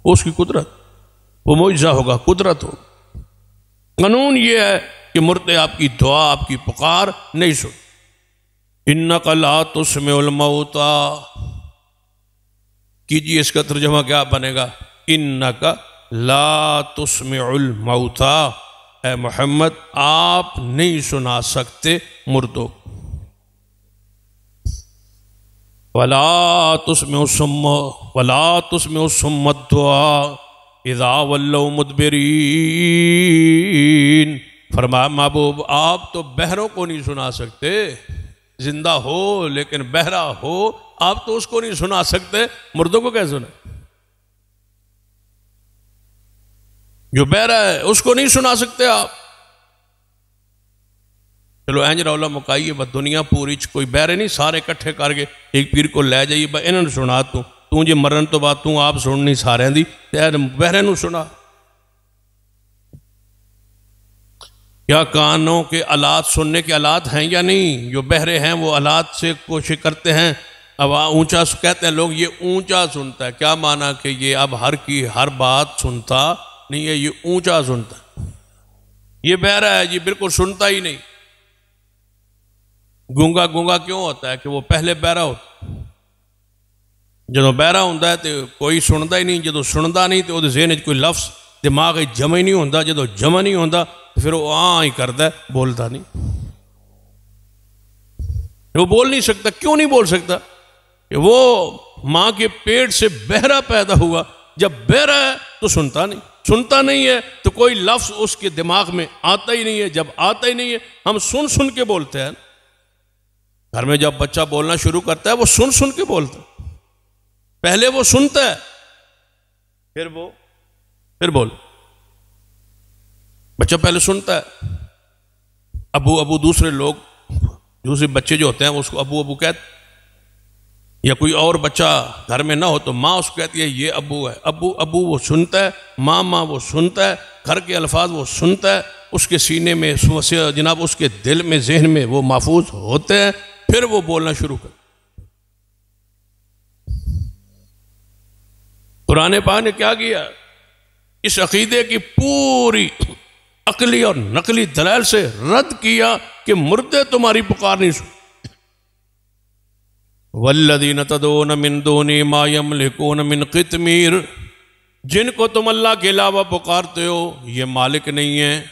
S1: اس کی قدرت. وہ معجزہ ہوگا قدرت ہو قانون یہ ہے کہ مردے آپ کی دعا، آپ کی پکار نہیں سن. اِنَّكَ لَا تُسْمِعُ الْمَوْتَى، کیجئے اس کا ترجمہ کیا بنے گا؟ اِنَّكَ لَا تُسْمِعُ الْمَوْتَى، اے محمد آپ نہیں سنا سکتے مردوں. وَلَا تُسْمِعُ الصُّمَّ الدُّعَاءَ اِذَا وَلَّوْا مُدْبِرِينَ. فرمایا محبوب آپ تو بہروں کو نہیں سنا سکتے، زندہ ہو لیکن بہرا ہو آپ تو اس کو نہیں سنا سکتے، مردوں کو کیسے سنیں؟ جو بہرا ہے اس کو نہیں سنا سکتے آپ. چلو اینج رولا مکائیے با دنیا پوری کوئی بہرے نہیں، سارے کٹھے کر کے ایک پیر کو لے جائیے با انہوں نے سنا تو جے مرن تو بات تو آپ سن نہیں سارے دی بہرے نو سنا. کیا کانوں کے آلات سننے کے آلات ہیں یا نہیں؟ جو بہرے ہیں وہ آلات سے کوشش کرتے ہیں. اب اونچا کہتے ہیں لوگ یہ اونچا سنتا ہے، کیا معنی کہ یہ اب ہر بات سنتا نہیں ہے، یہ اونچا سنتا ہے. یہ بہرا ہے یہ بالکل سنتا ہی نہیں. گونگا کیوں ہوتا ہے کہ وہ پہلے بہرا ہوتا ہے. جدو بہرا ہوتا ہے تو کوئی سنتا ہی نہیں، جدو سنتا نہیں تو وہ ذہن کوئی لفظ دماغ جمع ہی نہیں ہوتا. جدو جمع نہیں ہوتا تو پھر وہ ہی کرتا ہے، بولتا نہیں. وہ بول نہیں سکتا. کیوں نہیں بول سکتا؟ کہ وہ ماں کے پیٹ سے بہرا پیدا ہوا. جب بہرا ہے تو سنتا نہیں ہے تو کوئی لفظ اس کے دماغ میں آتا ہی نہیں ہے. جب آتا ہی نہیں ہے ہم سن کے بولتے ہیں. گھر میں جب بچہ بولنا شروع کرتا ہے وہ سن کے بولتا ہے. پہلے وہ سنتا ہے پھر بول. بچہ پہلے سنتا ہے. ابو دوسرے بچے جو ہوتے ہیں وہ اس کو ابو کہتے، یا کوئی اور بچہ گھر میں نہ ہو تو ماں اس کو کہتی ہے یہ ابو ہے. ابو وہ سنتا ہے، ماں وہ سنتا ہے. گھر کے الفاظ وہ سنتا ہے، اس کے سینے میں جناب اس کے دل میں ذہن میں وہ محفوظ ہوتے ہیں. پھر وہ بولنا شروع کر. قرآن پاک نے کیا کیا؟ اس عقیدے کی پوری عقلی اور نقلی دلائل سے رد کیا کہ مردے تمہاری پکار نہیں سن. والذین تدعون من دونہ ما یملکون من قطمیر، جن کو تم اللہ کے علاوہ پکارتے ہو یہ مالک نہیں ہے.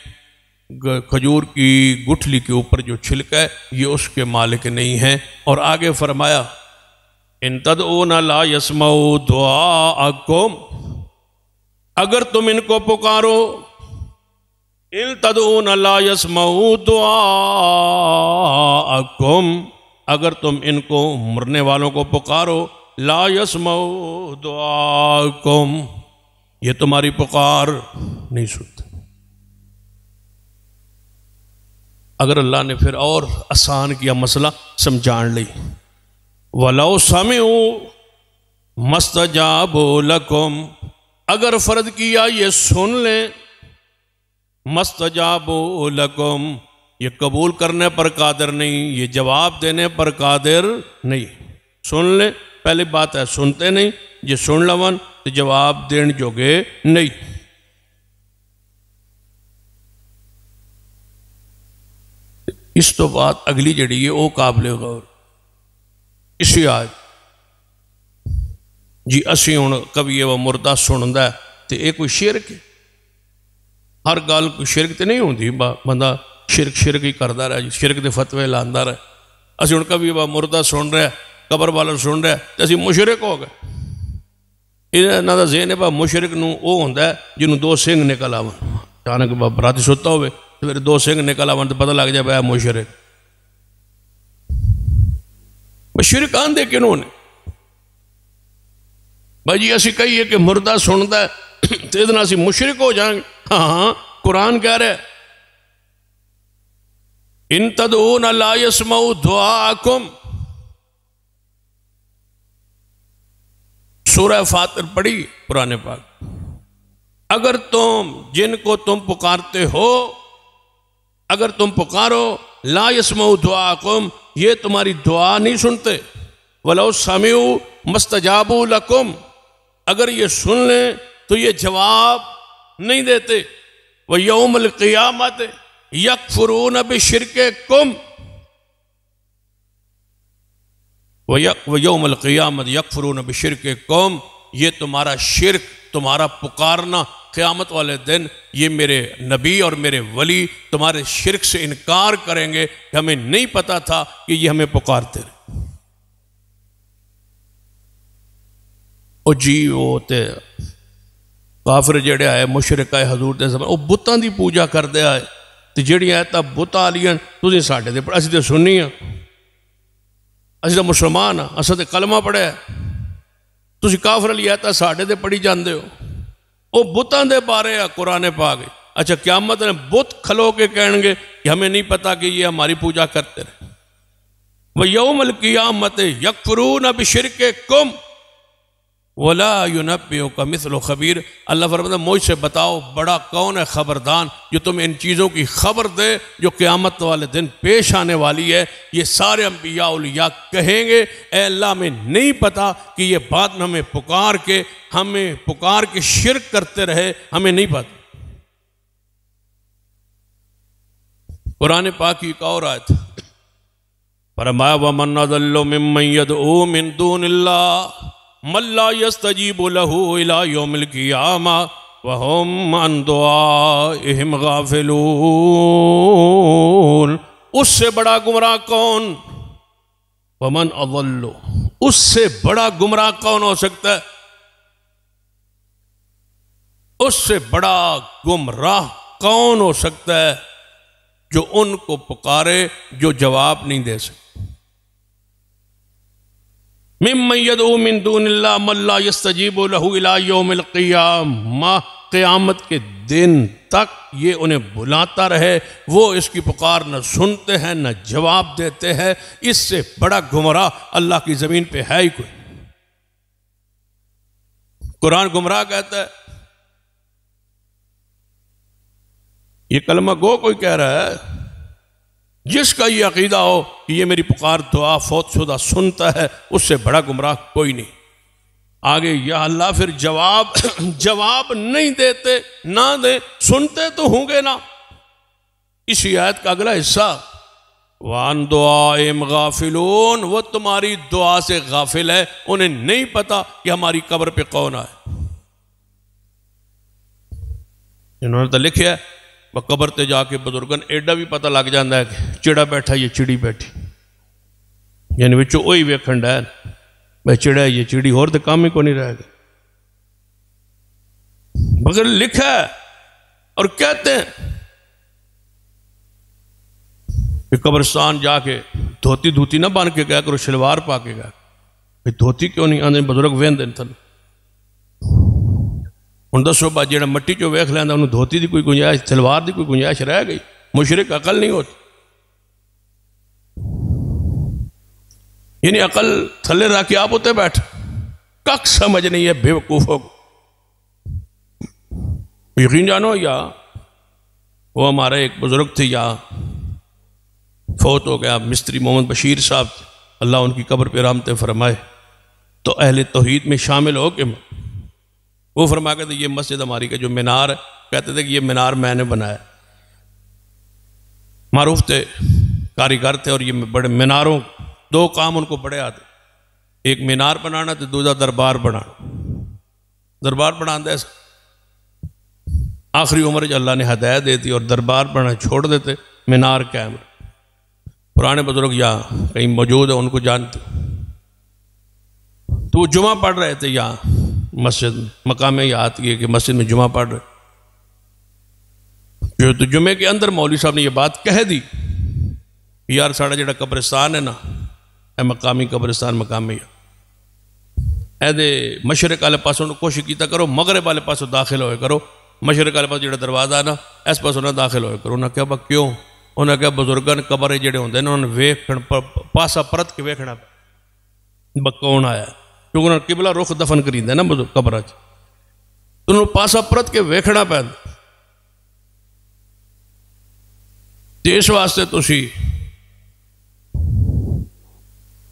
S1: کھجور کی گٹھلی کے اوپر جو چھلکا ہے یہ اس کے مالک نہیں ہے. اور آگے فرمایا ان تدعون لا یسمعوا دعاءکم، اگر تم ان کو پکارو، ان تدعون لا یسمعوا دعاءکم، اگر تم ان کو مرنے والوں کو پکارو، لا یسمعوا دعاءکم، یہ تمہاری پکار نہیں سنتے. اگر اللہ نے پھر اور آسان کیا مسئلہ سمجھان لی، وَلَوْ سَمِعُوا مَسْتَجَابُوا لَكُمْ، اگر فرض کیا یہ سن لیں، مَسْتَجَابُوا لَكُمْ، یہ قبول کرنے پر قادر نہیں، یہ جواب دینے پر قادر نہیں. سن لیں پہلی بات ہے، سنتے نہیں. یہ سن لون تو جواب دین جوگے نہیں. اس تو بعد اگلی جڑی ہے وہ قابل غور. اسی آج جی اسی ہوں کبھی وہ مردہ سنتا ہے تو یہ کوئی شرک ہے. ہر گل کوئی شرک تو نہیں ہوتی، بندہ شرک ہی کرتا رہا جی، شرک دے فتوے لاندہ رہے. اسی ہوں کبھی وہ مردہ سن رہا ہے، قبر والا سن رہا ہے تو اسی مشرک ہو گئے. انہوں کا ذہن ہے مشرک نو وہ ہوتا ہے جنہوں دو سنگ نکل آون. اچانک براتی ستا ہوئے تو پھر دو سنگ نکل آون تو پتہ لگ جائے بھائی مشرک. شرک آندے کنہوں نے؟ بھائی جی اسی کہیے کہ مردہ سنتا ہے تو اتنا اسی مشرک ہو جائیں گے. ہاں قرآن کہہ رہے ان تدعون لا یسمعوا دعاءکم. سورہ فاطر پڑھی قرآن پاک. اگر تم جن کو تم پکارتے ہو، اگر تم پکارو، لا یسمعوا دعاءکم، یہ تمہاری دعا نہیں سنتے. وَلَوْ سَمِعُوا مَسْتَجَابُوا لَكُمْ، اگر یہ سن لیں تو یہ جواب نہیں دیتے. وَيَوْمَ الْقِيَامَةِ يَكْفُرُونَ بِشِرْكِكُمْ وَيَوْمَ الْقِيَامَةِ يَكْفُرُونَ بِشِرْكِكُمْ، یہ تمہارا شرک، تمہارا پکارنا قیامت والے دن، یہ میرے نبی اور میرے ولی تمہارے شرک سے انکار کریں گے کہ ہمیں نہیں پتا تھا کہ یہ ہمیں پکارتے رہے۔ او جی وہ تے کافر جڑے آئے مشرک آئے حضور دے زمان او بتاں دی پوجا کر دے آئے تے جڑی آئے تا بتا لیاں تُسی ساڑھے دے پڑھا، اسی تے سنی ہیں، اسی تے مسلمان ہیں، اسی تے کلمہ پڑھے ہیں، تُسی کافر علی آئے تا ساڑھے دے پڑھی جاندے ہو، او بتاں دے بارے ہیں قرآن پاک۔ اچھا قیامت نے بت کھلو کے کہیں گے کہ ہمیں نہیں پتا کہ یہ ہماری پوجا کرتے رہے۔ وَيَوْمَ الْقِيَامَةِ يَكْفُرُونَ بِشِرْكِكُمْ وَلَا يُنَبِّئُكَ مِثْلُ خَبِيرٌ۔ اللہ فرماتا ہے مجھ سے بتاؤ بڑا کون ہے خبردان جو تمہیں ان چیزوں کی خبر دے جو قیامت والے دن پیش آنے والی ہے۔ یہ سارے انبیاء اولیاء کہیں گے اے اللہ ہمیں نہیں پتا کہ یہ بات ہمیں پکار کے شرک کرتے رہے، ہمیں نہیں پتا۔ قرآن پاک کی ایک اور آیت فرمایا وَمَنْ أَضَلُّ مِمَّنْ يَدْعُو مِن دُونِ اللَّهِ مَن لَّا يَسْتَجِيبُ لَهُ إِلَىٰ يَوْمِ الْقِيَامَةِ وَهُمْ عَن دُعَائِهِمْ غَافِلُونَ۔ اس سے بڑا گمراہ کون؟ وَمَنْ أَضَلُّ، اس سے بڑا گمراہ کون ہو سکتا ہے؟ اس سے بڑا گمراہ کون ہو سکتا ہے جو ان کو پکارے جو جواب نہیں دے سکتے؟ ممن یدعو من دون اللہ من لا یستجیب لہ الی یوم القیامہ، قیامت کے دن تک یہ انہیں بلاتا رہے، وہ اس کی پکار نہ سنتے ہیں نہ جواب دیتے ہیں۔ اس سے بڑا گمراہ اللہ کی زمین پہ ہے ہی کوئی۔ قرآن گمراہ کہتا ہے، یہ کلمہ گو کوئی کہہ رہا ہے جس کا یہ عقیدہ ہو کہ یہ میری پکار دعا فوت شدہ سنتا ہے، اس سے بڑا گمراہ کوئی نہیں۔ آگے یا اللہ پھر جواب نہیں دیتے، نہ دیں، سنتے تو ہوں گے نا۔ اسی آیت کا اگلا حصہ وَعَن دُعَائِهِمْ غَافِلُونَ، وہ تمہاری دعا سے غافل ہے، انہیں نہیں پتا کہ ہماری قبر پہ کون آئے۔ انہوں نے تو لکھا ہے وہ قبر تے جا کے بزرگن ایڈا بھی پتہ لگ جاندہ ہے کہ چڑا بیٹھا یہ چڑی بیٹھی، یعنی وچو اوہی ویکھن ہے بھائی چڑا ہے یہ چڑی، اور تے کام ہی کو نہیں رہے گا، مگر لکھا ہے اور کہتے ہیں کہ قبرستان جا کے دھوتی نہ بان کے گیا کرو، شلوار پا کے گیا، بھائی دھوتی کیوں نہیں آندے بزرگ وین دن تھن ان دسو با جیڑا مٹی چو ویکھ لیندہ انہوں دھوتی دی کوئی گنجائش، تلوار دی کوئی گنجائش رہ گئی؟ مشرک عقل نہیں ہوتی، یعنی عقل تھلے رکھ کے آپ ہوتے بیٹھ کک سمجھ نہیں ہے بے وقوفوں کو۔ یقین جانو یا وہ ہمارے ایک بزرگ تھے یا فوت ہو گیا، مستری محمد بشیر صاحب، اللہ ان کی قبر پہ رحمت فرمائے، تو اہل توحید میں شامل ہو کے وہ فرما کہتے یہ مسجد ہماری کا جو مینار ہے، کہتے تھے کہ یہ مینار میں نے بنایا، معروف تھے، کاریگر تھے، اور یہ بڑے میناروں دو کام ان کو بڑے آتے، ایک مینار بنانا تو دوسرا دربار بنانا۔ دربار بنانا ایسا آخری عمر جو اللہ نے ہدایت دیتی اور دربار بنانا چھوڑ دیتے، مینار قائم۔ پرانے بزرگ یہاں کہیں موجود ہیں، ان کو جانتے، تو وہ جمعہ پڑھ رہے تھے یہاں مسجد میں، مقام یاد کیے کہ مسجد میں جمعہ پڑھ رہے، تو جمعے کے اندر مولوی صاحب نے یہ بات کہہ دی یار ساڑھا جڑا قبرستان ہے نا، اے مقامی قبرستان مقامی اے دے مشرق والے پاسوں کوشش کیتا کرو، مغرب والے پاسوں داخل ہوئے کرو، مشرق والے پاس جڑا دروازہ ہے نا اس پاسوں نہ داخل ہوئے کرو۔ انہوں نے کہا با کیوں؟ انہوں نے کہا بزرگان قبر جڑے ہوندے انہوں نے ویکھن پاسا پرت کے ویکھنا با کون آیا، کیونکہ انہوں نے قبلہ رخ دفن کریندے نا قبر اچ، انہوں نے پاسا پرت کے ویکھنا پہن، اس واسطے تسی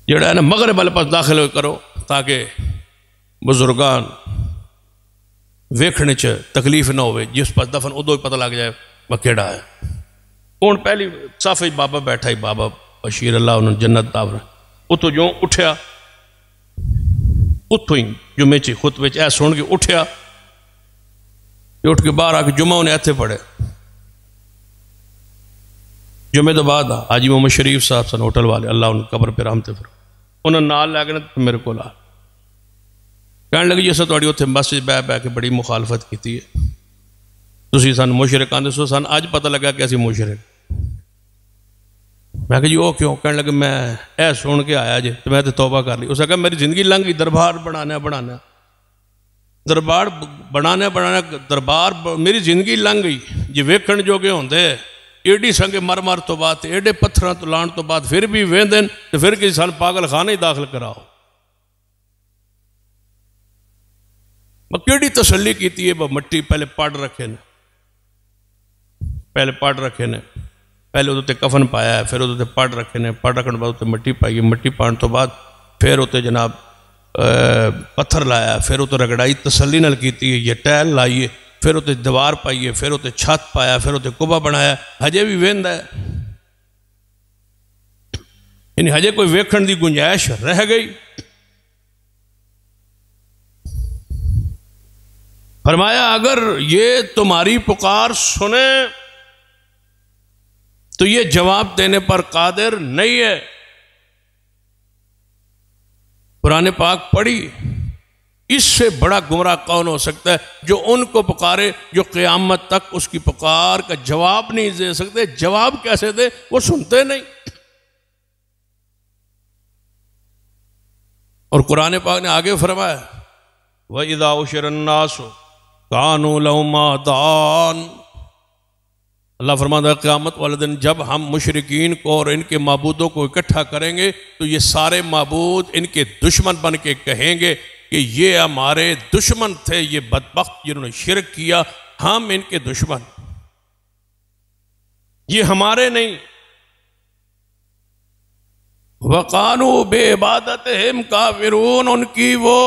S1: جڑا ہے نا مغرب والے پاس داخل ہوئے کرو تاکہ بزرگان ویکھنے چ تکلیف نہ ہوئے، جس پاس دفن ادو ہی پتہ لگ جائے وہ کیڑا ہے۔ ہوں پہلی صف بابا بیٹھا ہی، بابا بشیر اللہ انہوں جنت داور، اتوں جو اٹھیا، اتوں ہی جمعے چ خطبے چ سن کے اٹھیا، اٹھ کے باہر آ کے جمعہ انہیں اتنے پڑھے۔ جمعے تو بعد حاجی محمد شریف صاحب سن ہوٹل والے، اللہ ان قبر پہ رحمت فرمائے، انہوں نے نال لے کے میرے کو آ کہنے لگے جیسے تھوڑی اتنے مسجد بہ کے بڑی مخالفت کی ہے، تسی سن مشرک آندے سو، سن اج پتہ لگا کہ اسی مشرک۔ میں کہ جی وہ کیوں؟ کہنے لگے میں اے سن کے آیا جی تو میں تو توبہ کر لی۔ اس نے کہا میری زندگی لنگ گئی دربار بنانا دربار بنانا دربار میری زندگی لنگ گئی جی، ویکھن جو کہ ہوندے ایڈی سنگے مر تو بعد ایڈے پتھراں تو لان تو بعد پھر بھی ویندن تو پھر کسی سال پاگل خانے ہی داخل کراؤ۔ میں کیڑی تسلی کیتی ہے، مٹی پہلے پڑ رکھے نے، پہلے ادھے کفن پایا ہے، پھر ادھے پڑ رکھے نے، پڑ رکھنے بعد اتنے مٹی پائی ہے، مٹی پان تو بعد پھر اتنے جناب پتھر لایا، پھر اتنے رگڑائی تسلی نال کیتی ہے، یہ ٹیل لائیے، پھر اتنے دیوار پائیے، پھر اتنے چھت پایا، پھر اتنے کبا بنایا، ہجے بھی ویندہ ہے، یعنی ہجے کوئی ویکھن دی گنجائش رہ گئی۔ فرمایا اگر یہ تمہاری پکار سنے تو یہ جواب دینے پر قادر نہیں ہے۔ قرآن پاک پڑھی، اس سے بڑا گمراہ کون ہو سکتا ہے جو ان کو پکارے جو قیامت تک اس کی پکار کا جواب نہیں دے سکتے۔ جواب کیسے دے؟ وہ سنتے نہیں۔ اور قرآن پاک نے آگے فرمایا وَإِذَا أُحْشِرَ النَّاسُ كَانُوا لَهُمْ أَعْدَاءً، اللہ فرماتا ہے قیامت والے دن جب ہم مشرکین کو اور ان کے معبودوں کو اکٹھا کریں گے تو یہ سارے معبود ان کے دشمن بن کے کہیں گے کہ یہ ہمارے دشمن تھے، یہ بدبخت جنہوں نے شرک کیا، ہم ان کے دشمن، یہ ہمارے نہیں۔ وَقَانُوا بِعِبَادَتِهِمْ كَافِرُونَ، ان کی وہ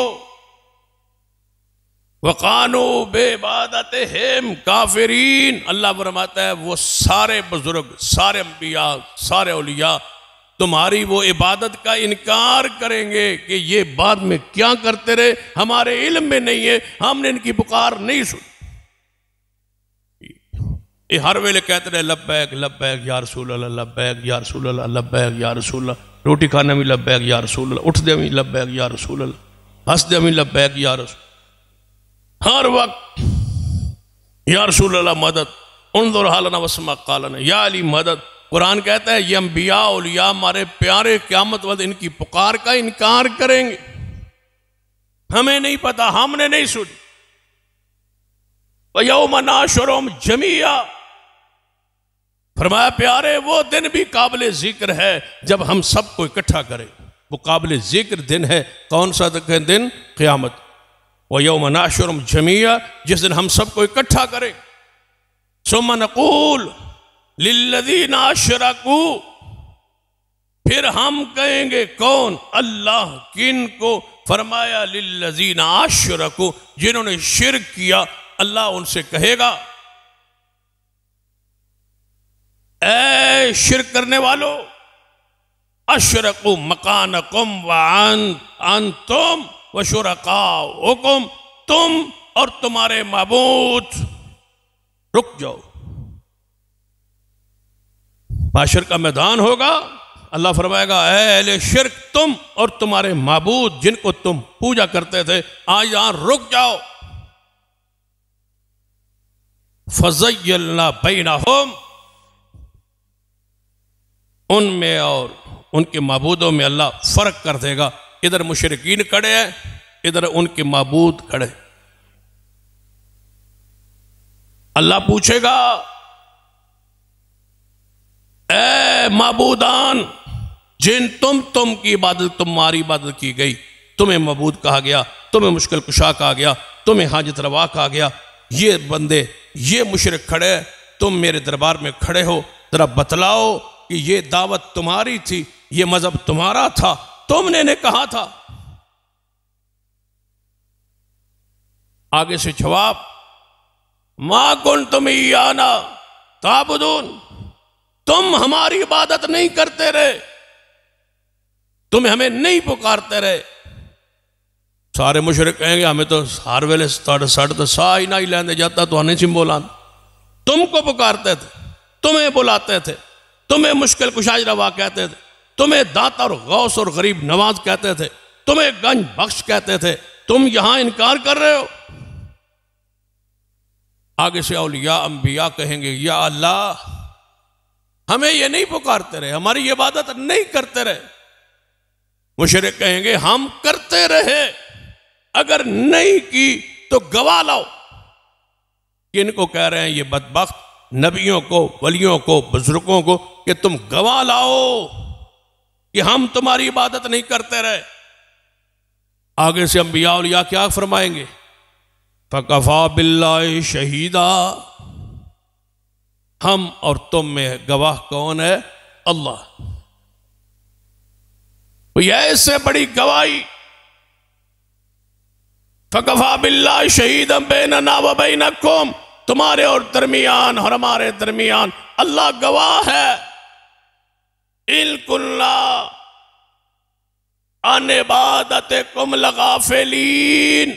S1: وَقَانُوا بِعِبَادَتِهِمْ كَافِرِينَ، اللہ فرماتا ہے وہ سارے بزرگ، سارے انبیاء، سارے اولیاء تمہاری وہ عبادت کا انکار کریں گے کہ یہ بعد میں کیا کرتے رہے، ہمارے علم میں نہیں ہے، ہم نے ان کی پکار نہیں سنی۔ یہ ہر ویلے کہتے رہے لبیک لبیک یا رسول اللہ، لبیک یا رسول اللہ، لبیک یا رسول اللہ، روٹی کھانے میں لبیک یا رسول اللہ، اٹھ دے میں لبیک یا رسول اللہ، ہنس دے میں لبیک یا رسول، ہر وقت یا رسول اللہ مدد، انظر حالنا واسمع قالنا، یا علی مدد۔ قرآن کہتا ہے یہ انبیاء اولیاء ہمارے پیارے قیامت والے ان کی پکار کا انکار کریں گے، ہمیں نہیں پتا، ہم نے نہیں سنی۔ وَيَوْمَ نَحْشُرُهُمْ جَمِيعًا، فرمایا پیارے وہ دن بھی قابل ذکر ہے جب ہم سب کو اکٹھا کریں، وہ قابل ذکر دن ہے۔ کون سا دن؟ قیامت۔ وَيَوْمَ نَحْشُرُهُمْ جَمِيعًا، جس دن ہم سب کو اکٹھا کریں، ثُمَّ نَقُولُ لِلَّذِينَ أَشْرَكُوا، پھر ہم کہیں گے کون؟ اللہ کن کو؟ فرمایا لِلَّذِينَ أَشْرَكُوا، جنہوں نے شرک کیا، اللہ ان سے کہے گا اے شرک کرنے والو، اشرکوا مکانکم وانتم وشرکاؤکم، تم اور تمہارے معبود رک جاؤ۔ محشر کا میدان ہوگا، اللہ فرمائے گا اے اہل شرک، تم اور تمہارے معبود جن کو تم پوجا کرتے تھے آج یہاں رک جاؤ۔ فَزَيَّلْنَا بَيْنَهُمْ، ان میں اور ان کے معبودوں میں اللہ فرق کر دے گا، ادھر مشرکین کھڑے ہیں، ادھر ان کے معبود کھڑے۔ اللہ پوچھے گا اے معبودان جن تم کی عبادت، تمہاری عبادت کی گئی، تمہیں معبود کہا گیا، تمہیں مشکل کشا کہا گیا، تمہیں حاجت روا کہا گیا، یہ بندے یہ مشرک کھڑے ہیں، تم میرے دربار میں کھڑے ہو، ذرا بتلاؤ کہ یہ دعوت تمہاری تھی، یہ مذہب تمہارا تھا، تم نے کہا تھا۔ آگے سے جواب، ما کنتم ایانا تعبدون، تم ہماری عبادت نہیں کرتے رہے، تم ہمیں نہیں پکارتے رہے۔ سارے مشرک کہیں گے ہمیں تو ہر ویلے ساڑھے تو سا ہی نہ ہی لیندے جاتا تو ہمیں سنبولان، تم کو پکارتے تھے، تمہیں بلاتے تھے، تمہیں مشکل کشائی روا کہتے تھے، تمہیں داتا اور غوث اور غریب نواز کہتے تھے، تمہیں گنج بخش کہتے تھے، تم یہاں انکار کر رہے ہو۔ آگے سے اولیاء انبیاء کہیں گے یا اللہ ہمیں یہ نہیں پکارتے رہے، ہماری عبادت نہیں کرتے رہے۔ مشرک کہیں گے ہم کرتے رہے، اگر نہیں کی تو گواہ لاؤ۔ کن کو کہہ رہے ہیں یہ بدبخت؟ نبیوں کو، ولیوں کو، بزرگوں کو، کہ تم گواہ لاؤ کہ ہم تمہاری عبادت نہیں کرتے رہے۔ آگے سے انبیاء اولیاء کیا فرمائیں گے؟ فَكَفَى بِاللَّهِ شَهِيدًا، ہم اور تم میں گواہ کون ہے؟ اللہ۔ یہ اس سے بڑی گواہی، فَكَفَى بِاللَّهِ شَهِيدًا بَيْنَنَا وَبَيْنَكُمْ، تمہارے اور درمیان اور ہمارے درمیان اللہ گواہ ہے۔ إِن كُنَّا عَنْ عِبَادَتِكُمْ لَغَافِلِينَ،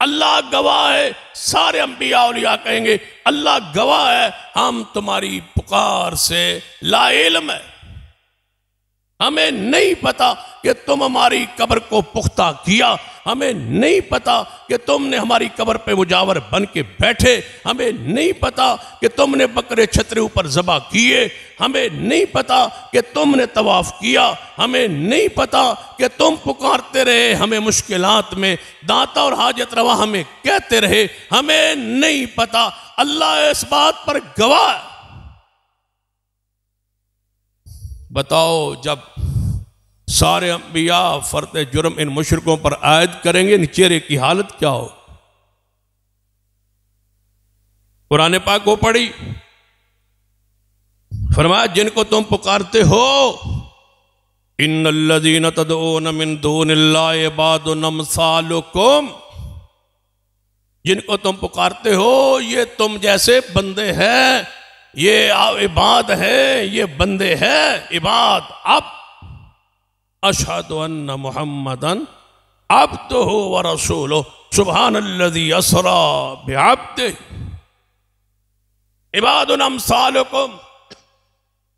S1: اللہ گواہ ہے۔ سارے انبیاء اولیاء کہیں گے اللہ گواہ ہے، ہم تمہاری پکار سے لا علم ہے، ہمیں نہیں پتا کہ تم ہماری قبر کو پختہ کیا، ہمیں نہیں پتا کہ تم نے ہماری قبر پہ مجاور بن کے بیٹھے، ہمیں نہیں پتا کہ تم نے بکرے چھترے اوپر ذبح کیے، ہمیں نہیں پتا کہ تم نے طواف کیا، ہمیں نہیں پتا کہ تم پکارتے رہے ہمیں مشکلات میں، داتا اور حاجت روا ہمیں کہتے رہے، ہمیں نہیں پتا۔ اللہ اس بات پر گواہ ہے۔ بتاؤ جب سارے انبیاء فرد جرم ان مشرکوں پر عائد کریں گے، ان چہرے کی حالت کیا ہو؟ قرآن پاک کو پڑھی، فرمایا جن کو تم پکارتے ہو، ان الذین تدعون من دون اللہ عباد امثالکم، جن کو تم پکارتے ہو یہ تم جیسے بندے ہیں، یہ عباد ہیں، یہ بندے ہیں، عباد۔ اب اشہد ان محمدن عبدہ ورسولہ سبحان الذی اسری بعبدہ عباد امثالکم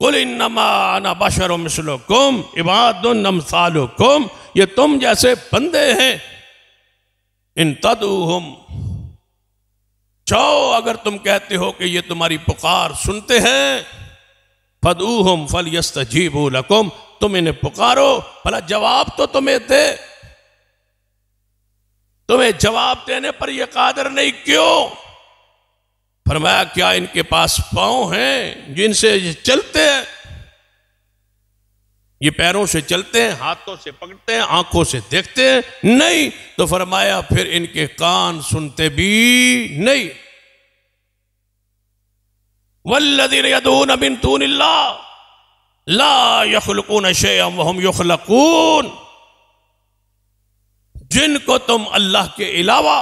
S1: قل انما انا بشر مثلکم عباد امثالکم، یہ تم جیسے بندے ہیں۔ ان تدعوہم، چاہو اگر تم کہتے ہو کہ یہ تمہاری پکار سنتے ہیں، فدعوہم فلیستجیبوا لکم، تم انہیں پکارو بھلا جواب تو تمہیں دے، تمہیں جواب دینے پر یہ قادر نہیں کیوں؟ فرمایا کیا ان کے پاس پاؤں ہیں جن سے یہ چلتے ہیں؟ یہ پیروں سے چلتے ہیں، ہاتھوں سے پکڑتے ہیں، آنکھوں سے دیکھتے ہیں؟ نہیں۔ تو فرمایا پھر ان کے کان سنتے بھی نہیں۔ والذین یدعون من دون اللہ لا یخلقون شیئا وہم یخلقون، جن کو تم اللہ کے علاوہ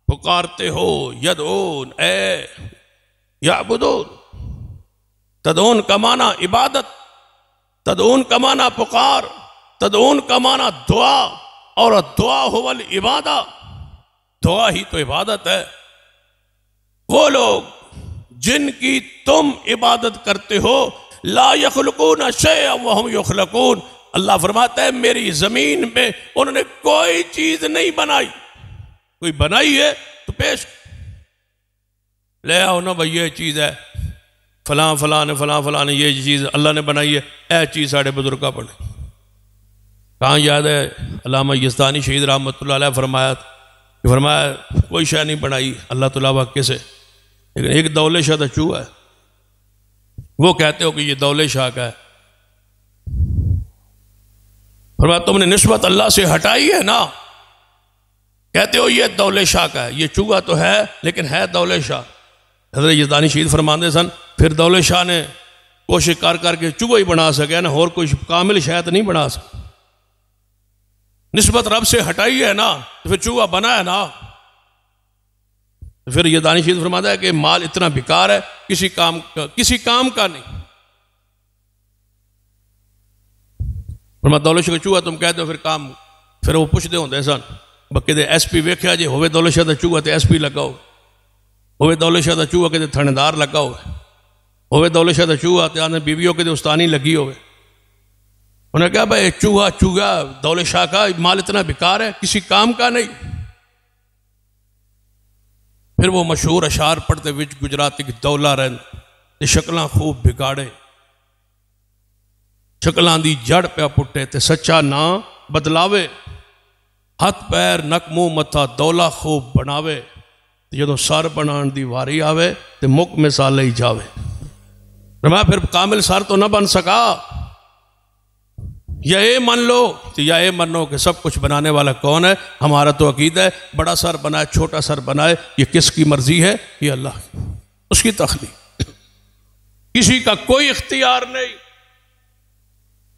S1: پکارتے ہو، یدعون اے یعبدون، تدعون کا معنی عبادت، تدعون کا معنی پکار، تدعون کا معنی دعا، اور دعا هو العبادہ، دعا ہی تو عبادت ہے۔ وہ لوگ جن کی تم عبادت کرتے ہو لا یخلقون شیئا وہم یخلقون، اللہ فرماتا ہے میری زمین میں انہوں نے کوئی چیز نہیں بنائی، کوئی بنائی ہے تو پیش لے آؤ نا بھائی، یہ چیز ہے فلاں فلاں نے فلاں فلاں نے یہ چیز اللہ نے بنائی ہے، اے چیز ساڑھے بزرگا پڑھے۔ کہاں یاد ہے علامہ یزدانی شہید رحمت اللہ علیہ فرمایا کوئی شے نہیں بنائی اللہ تعالیٰ واقع سے، لیکن ایک دولے شاہ چوہا ہے، وہ کہتے ہو کہ یہ دولے شاہ کا ہے۔ فرمایا تم نے نسبت اللہ سے ہٹائی ہے نا، کہتے ہو یہ دولے شاہ کا ہے، یہ چوہا تو ہے لیکن ہے دولے شاہ۔ حضرت یزدانی شہید فرماندے سن پھر دولے شاہ نے کوشش کر کے چوہا ہی بنا سکے نا، اور کوئی کامل شاید نہیں بنا سکے۔ نسبت رب سے ہٹائی ہے نا تو پھر چوہا بنا ہے نا. پھر یہ دانش فرماتا ہے کہ مال اتنا بیکار ہے کسی کام کا نہیں. فرماتا دولت شاہ کا چوہا تم کہتے ہو پھر وہ پوچھتے ہوندے سن بکے دے ایس پی ویکھیا جے ہوئے دولت شاہ دا چوہا تے ایس پی لگا ہوئے دولت شاہ دا چوہا کہ تھانے لگا ہوئے دولت شاہ دا چوہا تے آنے بیویوں کے استانی لگی ہوئے. انہوں نے کہا بھائی چوہا دولت شاہ کا مال اتنا بیکار ہے کسی کام کا نہیں. پھر وہ مشہور اشعار پڑھتے وچ گجراتی کی دولا رہن تے شکلاں خوب بگاڑے شکلاں دی جڑ پہ پٹے تے سچا نا بدلاوے ہاتھ پیر نک منہ متھا دولا خوب بناوے جدو سر بنان دی واری آوے تے مک مثالے ہی جاوے. میں پھر کامل سر تو نہ بن سکا. یا اے من لو یا اے منو کہ سب کچھ بنانے والا کون ہے. ہمارا تو عقیدہ ہے بڑا سر بنائے چھوٹا سر بنائے یہ کس کی مرضی ہے؟ یہ اللہ کی، اس کی تخلیق، کسی کا کوئی اختیار نہیں.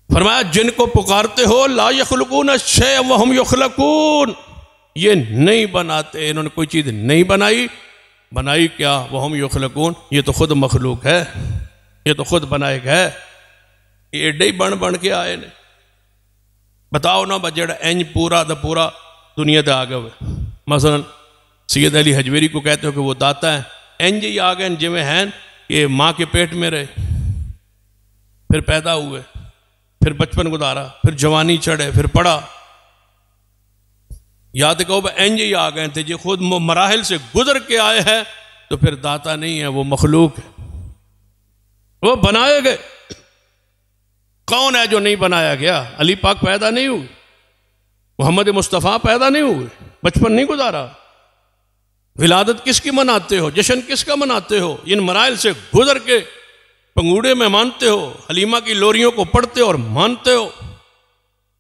S1: فرمایا جن کو پکارتے ہو لا یخلقون شیئا وہم یخلقون، یہ نہیں بناتے، انہوں نے کوئی چیز نہیں بنائی کیا؟ وہم یخلقون، یہ تو خود مخلوق ہے، یہ تو خود بنائے گئے، یہ ایڈے ہی بن کے آئے نے. بتاؤ نا جڑا انج پورا دا پورا دنیا دے آگے ہوئے. مثلا سید علی حجویری کو کہتے ہو کہ وہ داتا ہے، انج ہی آگے جی میں ہیں کہ ماں کے پیٹ میں رہے، پھر پیدا ہوئے، پھر بچپن گزارا، پھر جوانی چڑھے، پھر پڑھا. یاد کہو انج ہی آ گئے تھے جی خود مراحل سے گزر کے آئے ہیں تو پھر داتا نہیں ہے، وہ مخلوق ہے، وہ بنائے گئے. کون ہے جو نہیں بنایا گیا؟ علی پاک پیدا نہیں ہوئے، محمد مصطفیٰ پیدا نہیں ہوئے، بچپن نہیں گزارا. ولادت کس کی مناتے ہو؟ جشن کس کا مناتے ہو؟ ان مراحل سے گزر کے پنگوڑے میں مانتے ہو، حلیمہ کی لوریوں کو پڑھتے ہو اور مانتے ہو.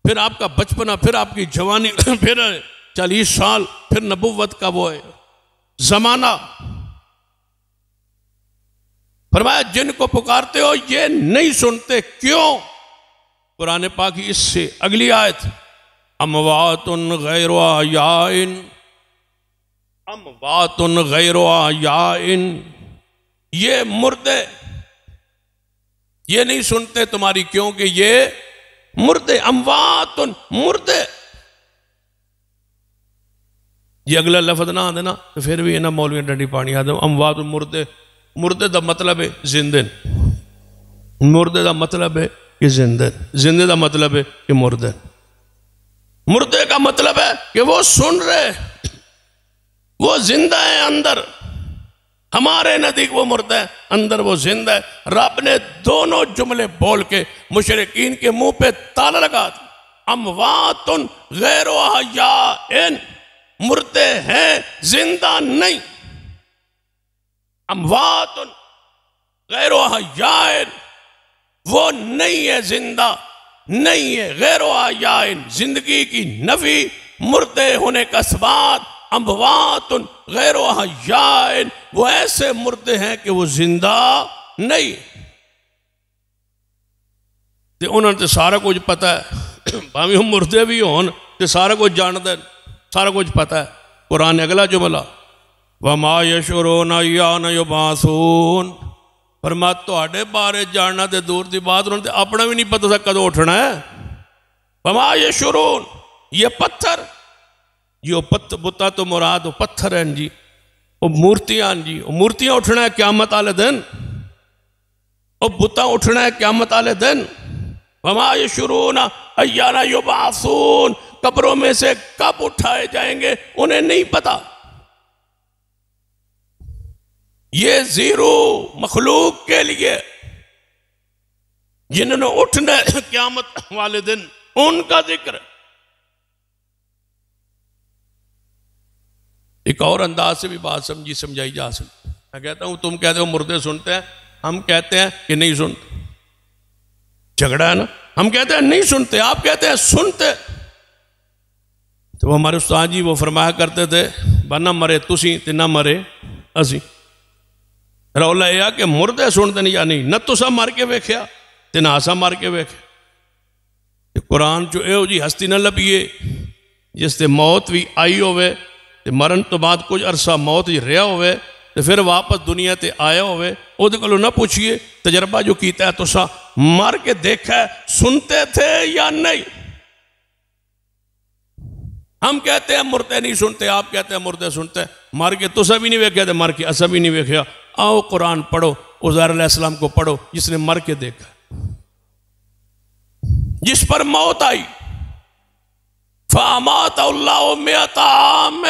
S1: پھر آپ کا بچپنا، پھر آپ کی جوانی، پھر 40 سال، پھر نبوت کا وہ زمانہ. فرمایا جن کو پکارتے ہو یہ نہیں سنتے، کیوں؟ قرآن پاک کی اس سے اگلی آیت اموات غیر احیاء، اموات غیر احیاء، یہ مردے، یہ نہیں سنتے تمہاری، کیوں کہ یہ مردے، اموات مردے. یہ اگلا لفظ نہ آدھے نا تو پھر بھی انہاں مولویاں ڈنڈی پانی آدھے اموات مردے. مردے دا مطلب ہے زندے، مردے دا مطلب ہے کہ زندے دا مطلب ہے کہ مردے. مردے کا مطلب ہے کہ وہ سن رہے، وہ زندہ ہے اندر، ہمارے نزدیک وہ مردہ ہے، اندر وہ زندہ ہے. رب نے دونوں جملے بول کے مشرکین کے منہ پہ تالا لگا دیا. اموات غیر احیاء، مردے ہیں زندہ نہیں. اموات غیر احیاء، وہ نہیں ہے زندہ، نہیں ہے. غیر احیاء زندگی کی نفی، مردے ہونے کا اثبات. اموات غیر احیاء، وہ ایسے مردے ہیں کہ وہ زندہ نہیں. انہوں نے سارا کچھ پتا ہے، بھاویں ہم مردے بھی ہون تو سارا کچھ جان دیں، سارا کچھ پتا ہے. قرآن اگلا جملہ وَمَا يَشْعُرُونَ أَيَّانَ يُبْعَثُونَ، فرمایا تہاڈے بارے جاننا تے دور دی بات، انہوں نے اپنا بھی نہیں پتا تھا کدوں اٹھنا ہے. وَمَا يَشْعُرُونَ، یہ پتھر، یہ بتا تو مراد وہ پتھر ہیں جی، وہ مورتیاں جی، وہ مورتیاں اٹھنا ہے قیامت والے دن، وہ بتا اٹھنا ہے قیامت والے دن. وَمَا يَشْعُرُونَ أَيَّانَ يُبْعَثُونَ، قبروں میں سے کب اٹھائے جائیں گے انہیں نہیں پتا. یہ زیرو مخلوق کے لیے جنہوں نے اٹھنا ہے قیامت والے دن ان کا ذکر. ایک اور انداز سے بھی بات سمجھائی جا سکتی. میں کہتا ہوں تم کہتے ہو مردے سنتے ہیں، ہم کہتے ہیں کہ نہیں سنتے. جھگڑا ہے نا، ہم کہتے ہیں نہیں سنتے، آپ کہتے ہیں سنتے. تو ہمارے استاد جی وہ فرمایا کرتے تھے نہ مرے تسی تے نہ مرے اسی. رولا یہ کہ مردے سنتے نہیں یا نہیں، نہ تسا مر کے ویکھیا تے نہ اسا مر کے ویکھیا. قرآن جو اے جی ہستی نہ لبیے جس تے موت بھی آئی ہوئے تے مرن تو بعد کچھ عرصہ موت ہی رہا ہوئے تے پھر واپس دنیا تے آیا ہوئے او دے کلو نہ پوچھئے تجربہ جو کیتا ہے تو سا مار کے دیکھا ہے سنتے تھے یا نہیں؟ ہم کہتے ہیں مردے نہیں سنتے، آپ کہتے ہیں مردے سنتے ہیں، مار کے تو سب ہی نہیں ویکھیا تے مار کے اسا بھی نہیں ویکھیا۔ آؤ قرآن پڑھو، عزیر علیہ السلام کو پڑھو جس نے مر کے دیکھا، جس پر موت آئی۔ فَأَمَاتَهُ اللَّهُ مِئَةَ عَامٍ،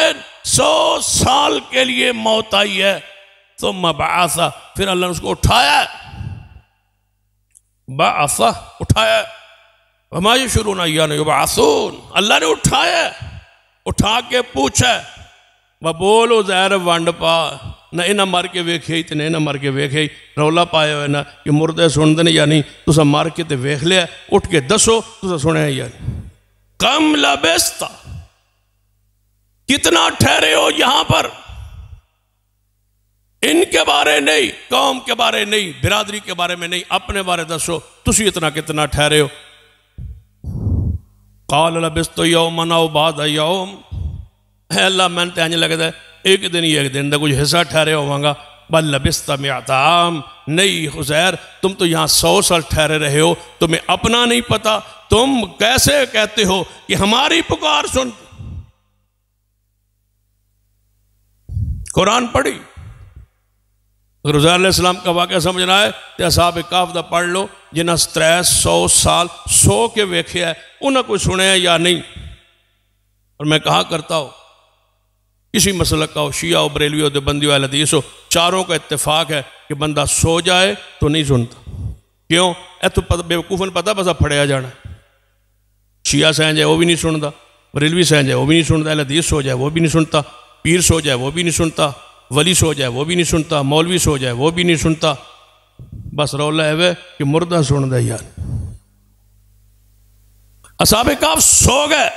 S1: 100 سال کے لیے موت آئی ہے۔ ثُمَّ بَعَثَ، پھر اللہ نے اس کو اٹھایا ہے، بعث اٹھایا ہے۔ وَمَا يَشْعُرُونَ أَيَّانَ يُبْعَثُونَ، اللہ نے اٹھایا ہے، اٹھا کے پوچھا ہے وہ بولو زہر وانڈ پا نہ انہاں مر کے ویکھے تے نہ مر کے ویکھے رولا پایا ہوئے نا کہ مردے سن دن یا نہیں، تسا مار کے تے ویکھ لیا، اٹھ کے دسو تسا سنے یا نہیں۔ کم لبستا، کتنا ٹھہرے ہو یہاں پر، ان کے بارے نہیں، قوم کے بارے نہیں، برادری کے بارے میں نہیں، اپنے بارے دسو تسی اتنا کتنا ٹھہرے ہو۔ قال لبست یومن او بعد یوم، اے اللہ میں نے آنے لگتا ہے ایک دن ہی ایک دن دا کچھ حصہ ٹھہرے ہوگا گا۔ بل لبست مئۃ عام، نہیں عزیر تم تو یہاں 100 سال ٹھہرے رہے ہو، تمہیں اپنا نہیں پتا، تم کیسے کہتے ہو کہ ہماری پکار سن۔ قرآن پڑھی، اگر عزیر علیہ السلام کا واقعہ سمجھنا ہے تو اصحاب کہف دا پڑھ لو، جنہاں 300 سال سو کے ویکھے ہے، انہاں کوئی سنے ہے یا نہیں۔ اور میں کہا کرتا ہوں کسی مسئلہ کا ہو، شیعہ ہو، بریلوی ہو، دیوبندی ہو، اہل حدیث ہو، چاروں کا اتفاق ہے کہ بندہ سو جائے تو نہیں سنتا۔ کیوں؟ اے تو بیوقوفن پتہ بسا پھڑیا جانا، شیعہ سہن جائے وہ بھی نہیں سنتا، بریلوی سہن جائے وہ بھی نہیں سنتا، اہل حدیث سو جائے وہ بھی نہیں سنتا، پیر سو جائے وہ بھی نہیں سنتا، ولی سو جائے وہ بھی نہیں سنتا، مولوی سو جائے وہ بھی نہیں سنتا، بس رولا ہے کہ مردہ سن دے یار۔ اصحاب کہف سو گئے،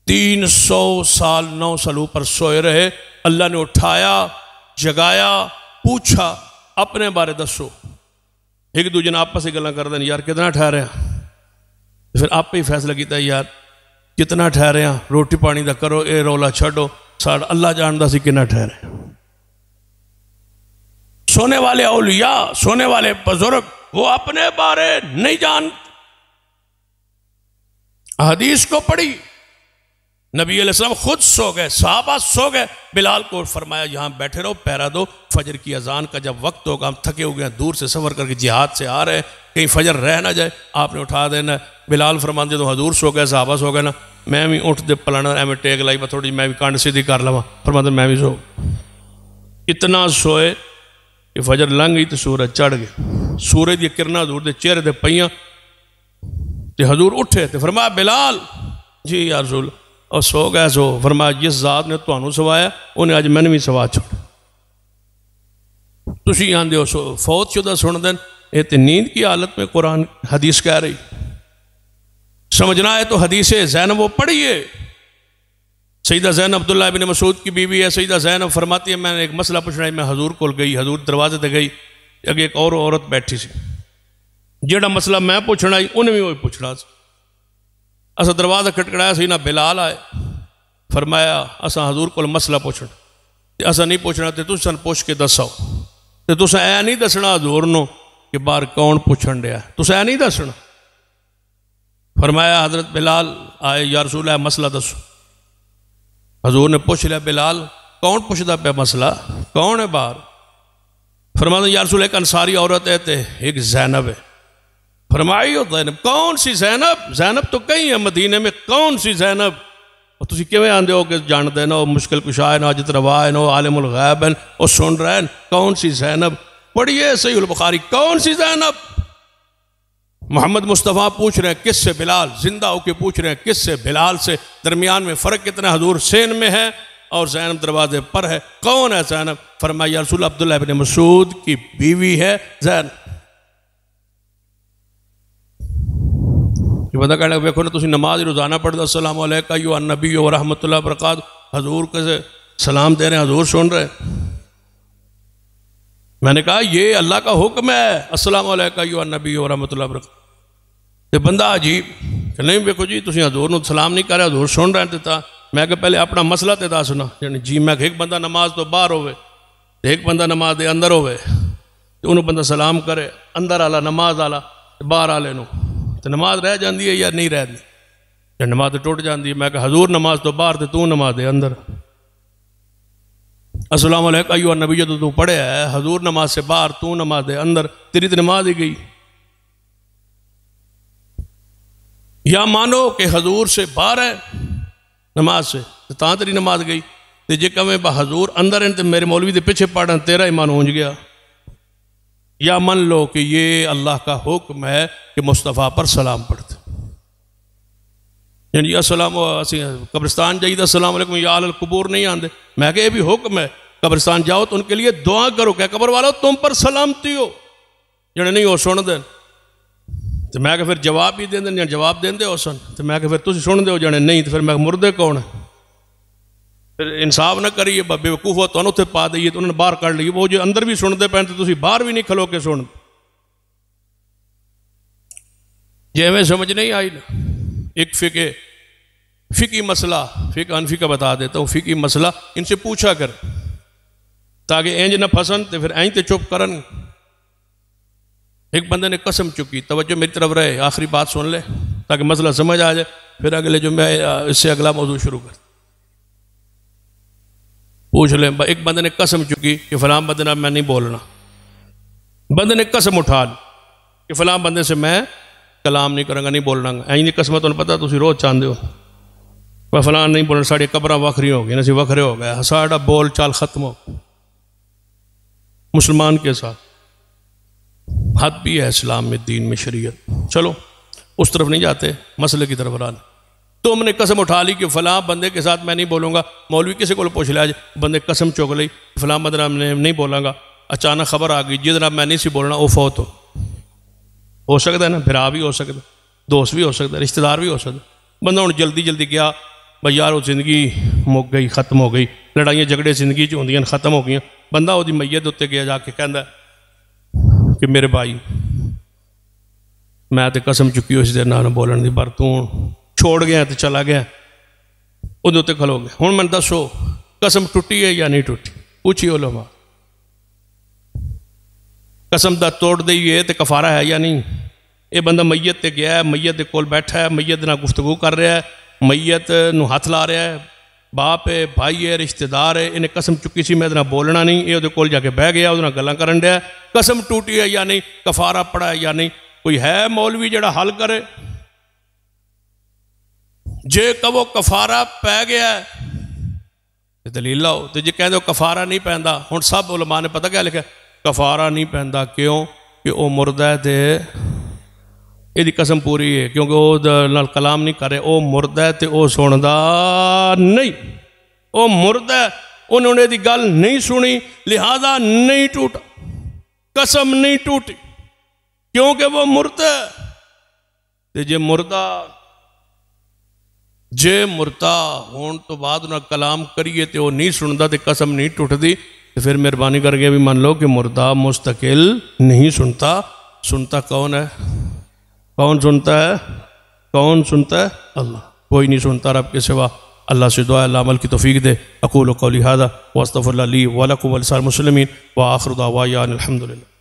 S1: 300 سال 9 سال اوپر سوئے رہے، اللہ نے اٹھایا، جگایا، پوچھا اپنے بارے دسو۔ ایک دو جن آپس سے گلاں کر دیں یار کتنا ٹھہرے ہیں، پھر آپ پہ ہی فیصلہ کیتا ہے یار کتنا ٹھہرے ہیں، روٹی پانی دا کرو، اے رولا چھڑو، ساڑھ اللہ جاندہ سی کتنا ٹھہرے۔ سونے والے اولیاء، سونے والے بزرگ وہ اپنے بارے نہیں جان۔ حدیث کو پڑھی، نبی علیہ السلام خود سو گئے، صحابہ سو گئے، بلال کو فرمایا یہاں بیٹھے رہو، پہرا دو، فجر کی اذان کا جب وقت ہوگا، ہم تھکے ہوئے ہیں، دور سے سفر کر کے جہاد سے آ رہے ہیں، کہیں فجر رہ نہ جائے، آپ نے اٹھا دینا۔ بلال فرماتے تو حضور سو گئے، صحابہ سو گئے نا، میں بھی اٹھ دے پلانا، میں ٹیک لائی با تھوڑی میں بھی کانڈ سیدھی کر لوا، فرماتے میں بھی سو۔ اتنا سوئے کہ فجر لنگ گئی تو سورج چڑھ گئے، سورج دی کرنا حضور دے چہرے دے پئیاں، تے حضور اٹھے تے فرمایا بلال جی یا رسول، اور سو گئے سو، فرمایا جس ذات نے تو انہوں سوایا انہیں آج میں نے بھی سوا چھوڑ۔ تسی یہاں دے ہو فوت شدہ سن دن، یہ تے نیند کی حالت میں قرآن حدیث کہہ رہی، سمجھنا ہے تو حدیث زینب وہ پڑھیے۔ سیدہ زینب عبداللہ ابن مسعود کی بیوی ہے، سیدہ زینب فرماتی ہے میں نے ایک مسئلہ پوچھنا ہے، میں حضور کو گئی، حضور دروازے تے گئی، اگے ایک اور عورت بیٹھی سی، جیڑا مسئلہ میں پوچھنا ہے انہیں بھی وہی پوچھنا سی۔ اسا دروازہ کھٹکھڑایا سی، نہ بلال آئے، فرمایا اسا حضور کو مسئلہ پوچھنا، اسا نہیں پوچھنا تے تساں پوچھ کے دساؤ، تے تساں اے نہیں دسنا حضور نو کہ باہر کون پوچھن ڈیا، تساں اے نہیں دسنا۔ فرمایا حضرت بلال آئے، یا رسول اللہ مسئلہ دسو۔ حضور نے پوچھ لیا بلال کون پوچھتا پہ مسئلہ، کون ہے باہر؟ فرمایا یا رسول ایک انصاری عورت ہے تے ایک زینب ہے۔ فرمائی ہو زینب، کون سی زینب؟ زینب تو کہیں ہے مدینے میں، کون سی زینب؟ اور تسی کیویں آندے ہو کہ جان دینا وہ مشکل کشا ہے، حاجت روا ہے، وہ عالم الغیب ہے، وہ سن رہے ہیں، کون سی زینب؟ پڑھیے صحیح البخاری، کون سی زینب؟ محمد مصطفیٰ پوچھ رہے ہیں کس سے؟ بلال زندہ ہو کے پوچھ رہے ہیں کس سے؟ بلال سے۔ درمیان میں فرق کتنا؟ حضور سین میں ہے اور زینب دروازے پر ہے۔ کون ہے زینب؟ فرمایا یا رسول عبداللہ ابن مسعود کی بیوی ہے زینب۔ یہ بندہ کہنے لگا ویکھو نا تسی نماز روزانہ پڑھتا السلام علیکم ایھا النبی و رحمۃ اللہ وبرکاتہ، حضور کیسے سلام دے رہے ہیں، حضور سن رہے ہیں۔ میں نے کہا یہ اللہ کا حکم ہے، السلام علیکم ایھا النبی و رحمۃ اللہ وبرکاتہ۔ یہ بندہ عجیب کہ نہیں ویکھو جی تسی حضور نو سلام نہیں کر رہے، حضور سن رہے ہیں، میں کہ پہلے اپنا مسئلہ تے دسنا، یعنی جی میں کہ ایک بندہ نماز تو باہر ہوئے، ایک بندہ نماز دے اندر ہوئے، تو انہوں بندہ سلام کرے، اندر آلا نماز آلا باہر آلے نو، تو نماز رہ جاندی ہے یا نہیں رہ دی؟ یا نماز ٹوٹ جاندی ہے؟ میں کہ حضور نماز تو باہر تے تو نماز دے اندر، السلام علیکم ایوہ النبی تو پڑھے ہے، حضور نماز سے باہر تو نماز دے اندر، تیری تے نماز ہی گئی۔ یا مانو کہ حضور سے باہر ہے نماز سے تو تاں تیری نماز گئی، تے جے کہویں با حضور اندر ہیں تے میرے مولوی دے پیچھے پڑھن تیرا ایمان ہونج گیا۔ یا من لو کہ یہ اللہ کا حکم ہے کہ مصطفیٰ پر سلام پڑھتے، یعنی السلام قبرستان جائید السلام علیکم یا اہل القبور نہیں آندے، میں کہ یہ بھی حکم ہے قبرستان جاؤ تو ان کے لیے دعا کرو کہ قبر والو تم پر سلامتی ہو، یعنی نہیں ہو سن دیں، تو میں کہ پھر جواب ہی دیں دیں یا جواب دیں دے ہو سن، تو میں کہ پھر تسی سن دے ہو جانے نہیں، تو پھر میں مردے کون ہے؟ پھر انصاف نہ کریے بے وقوف ہو تو انہوں تے پا دئیے تو انہوں نے باہر کر لیے، وہ جو اندر بھی سن دے پہنتے تسی باہر بھی نہیں کھلو کے سن دے۔ یہ ہمیں سمجھ نہیں آئی نا، ایک فقہی مسئلہ، فقہ انفی کا بتا دیتا ہوں، فقہی مسئلہ ان سے پوچھا کر تاکہ اینج نہ پھسن تے پھر اینج تے چپ کرن۔ ایک بندے نے قسم چکی، توجہ میری طرف رہے، آخری بات سن لے تاکہ مسئلہ سمجھ آ جائے، پھر اگلے جو میں اس سے اگلا موضوع شروع کر پوچھ لیں۔ ایک بندے نے قسم چکی کہ فلاں بندے نہ میں نہیں بولنا، بندے نے قسم اٹھا لی کہ فلاں بندے سے میں کلام نہیں کروں گا، نہیں بولنا گا، اینی قسمت تو پتہ تسی روز چاندے ہو فلاں نہیں بولنا، ساڑی قبریں وکھری ہو گئی، نسی وکھرے ہو گئے، ساڑا بول چال ختم ہو مسلمان کے ساتھ۔ حد بھی ہے اسلام میں، دین میں، شریعت۔ چلو اس طرف نہیں جاتے، مسئلے کی طرف آنے۔ تو ہم نے قسم اٹھا لی کہ فلاں بندے کے ساتھ میں نہیں بولوں گا، مولوی کسی کو پوچھ لیا جائے، بندے قسم چوک لی فلاں بندہ میں نہیں بولاں گا، اچانک خبر آ گئی جی جناب میں نہیں سی بولنا، وہ فوت ہو سکتا ہے نا، بھرا بھی ہو سکتا ہے، دوست بھی ہو سکتا ہے، رشتہ دار بھی ہو سکتا ہے۔ بندہ ہوں جلدی جلدی گیا بھائی یار وہ زندگی مک گئی، ختم ہو گئی، لڑائیاں جھگڑے زندگی چ ہوندیاں ختم ہو گئی، بندہ وہ دی میت اتنے گیا جا کے کہندا ہے کہ میرے بھائی میں تے قسم چکی اس دن نہ بولن دی، پر تو چھوڑ گیا تے چلا گیا، وہ اتنے کھلو گئے۔ ہوں میں دسو قسم ٹوٹی ہے یا نہیں ٹوٹی؟ پوچھی علماء، قسم دا توڑ دئیے تے کفارہ ہے یا نہیں؟ یہ بندہ میت تے گیا ہے، میت دے کول بیٹھا ہے، میت نہ گفتگو کر رہا ہے، میت نو ہاتھ لا رہا ہے، باپ ہے، بھائی ہے، رشتہ دار ہے، انہیں قسم چکی سی میں ادھر بولنا نہیں، یہ ادھر کول جا کے بہ گیا، ادھر گلاں کرن دیا، قسم ٹوٹی ہے یا نہیں، کفارہ پڑا ہے یا نہیں؟ کوئی ہے مولوی جڑا حل کرے؟ جے کہو کفارہ پہ گیا ہے دلیل لاؤ، تو جے کہہ دو کفارہ نہیں پہندا، ہن سب علماء نے پتہ کیا لکھا کفارہ نہیں پہندا، کیوں کہ وہ مردہ ہے تے یہ قسم پوری ہے، کیونکہ وہ کلام نہیں کرے، وہ مردہ ہے تے وہ سندا نہیں، وہ مردہ ہے، انہوں نے دی گل نہیں سنی، لہذا نہیں ٹوٹا، قسم نہیں ٹوٹی، کیونکہ وہ مردہ ہے۔ تے جے مردہ ہون تو بعد انہاں کلام کریے تے وہ نہیں سندا تے قسم نہیں ٹوٹ دی، تو پھر مہربانی کر کے بھی مان لو کہ مردہ مستقل نہیں سنتا، سنتا کون ہے؟ کون سنتا ہے؟ کون سنتا ہے؟ اللہ، کوئی نہیں سنتا رب کے سوا۔ اللہ سے دعا اللہ عمل کی توفیق دے۔ اقول قولی ھذا واستغفر اللہ لی ولکم ولسائر المسلمین وآخر دعوانا الحمدللہ۔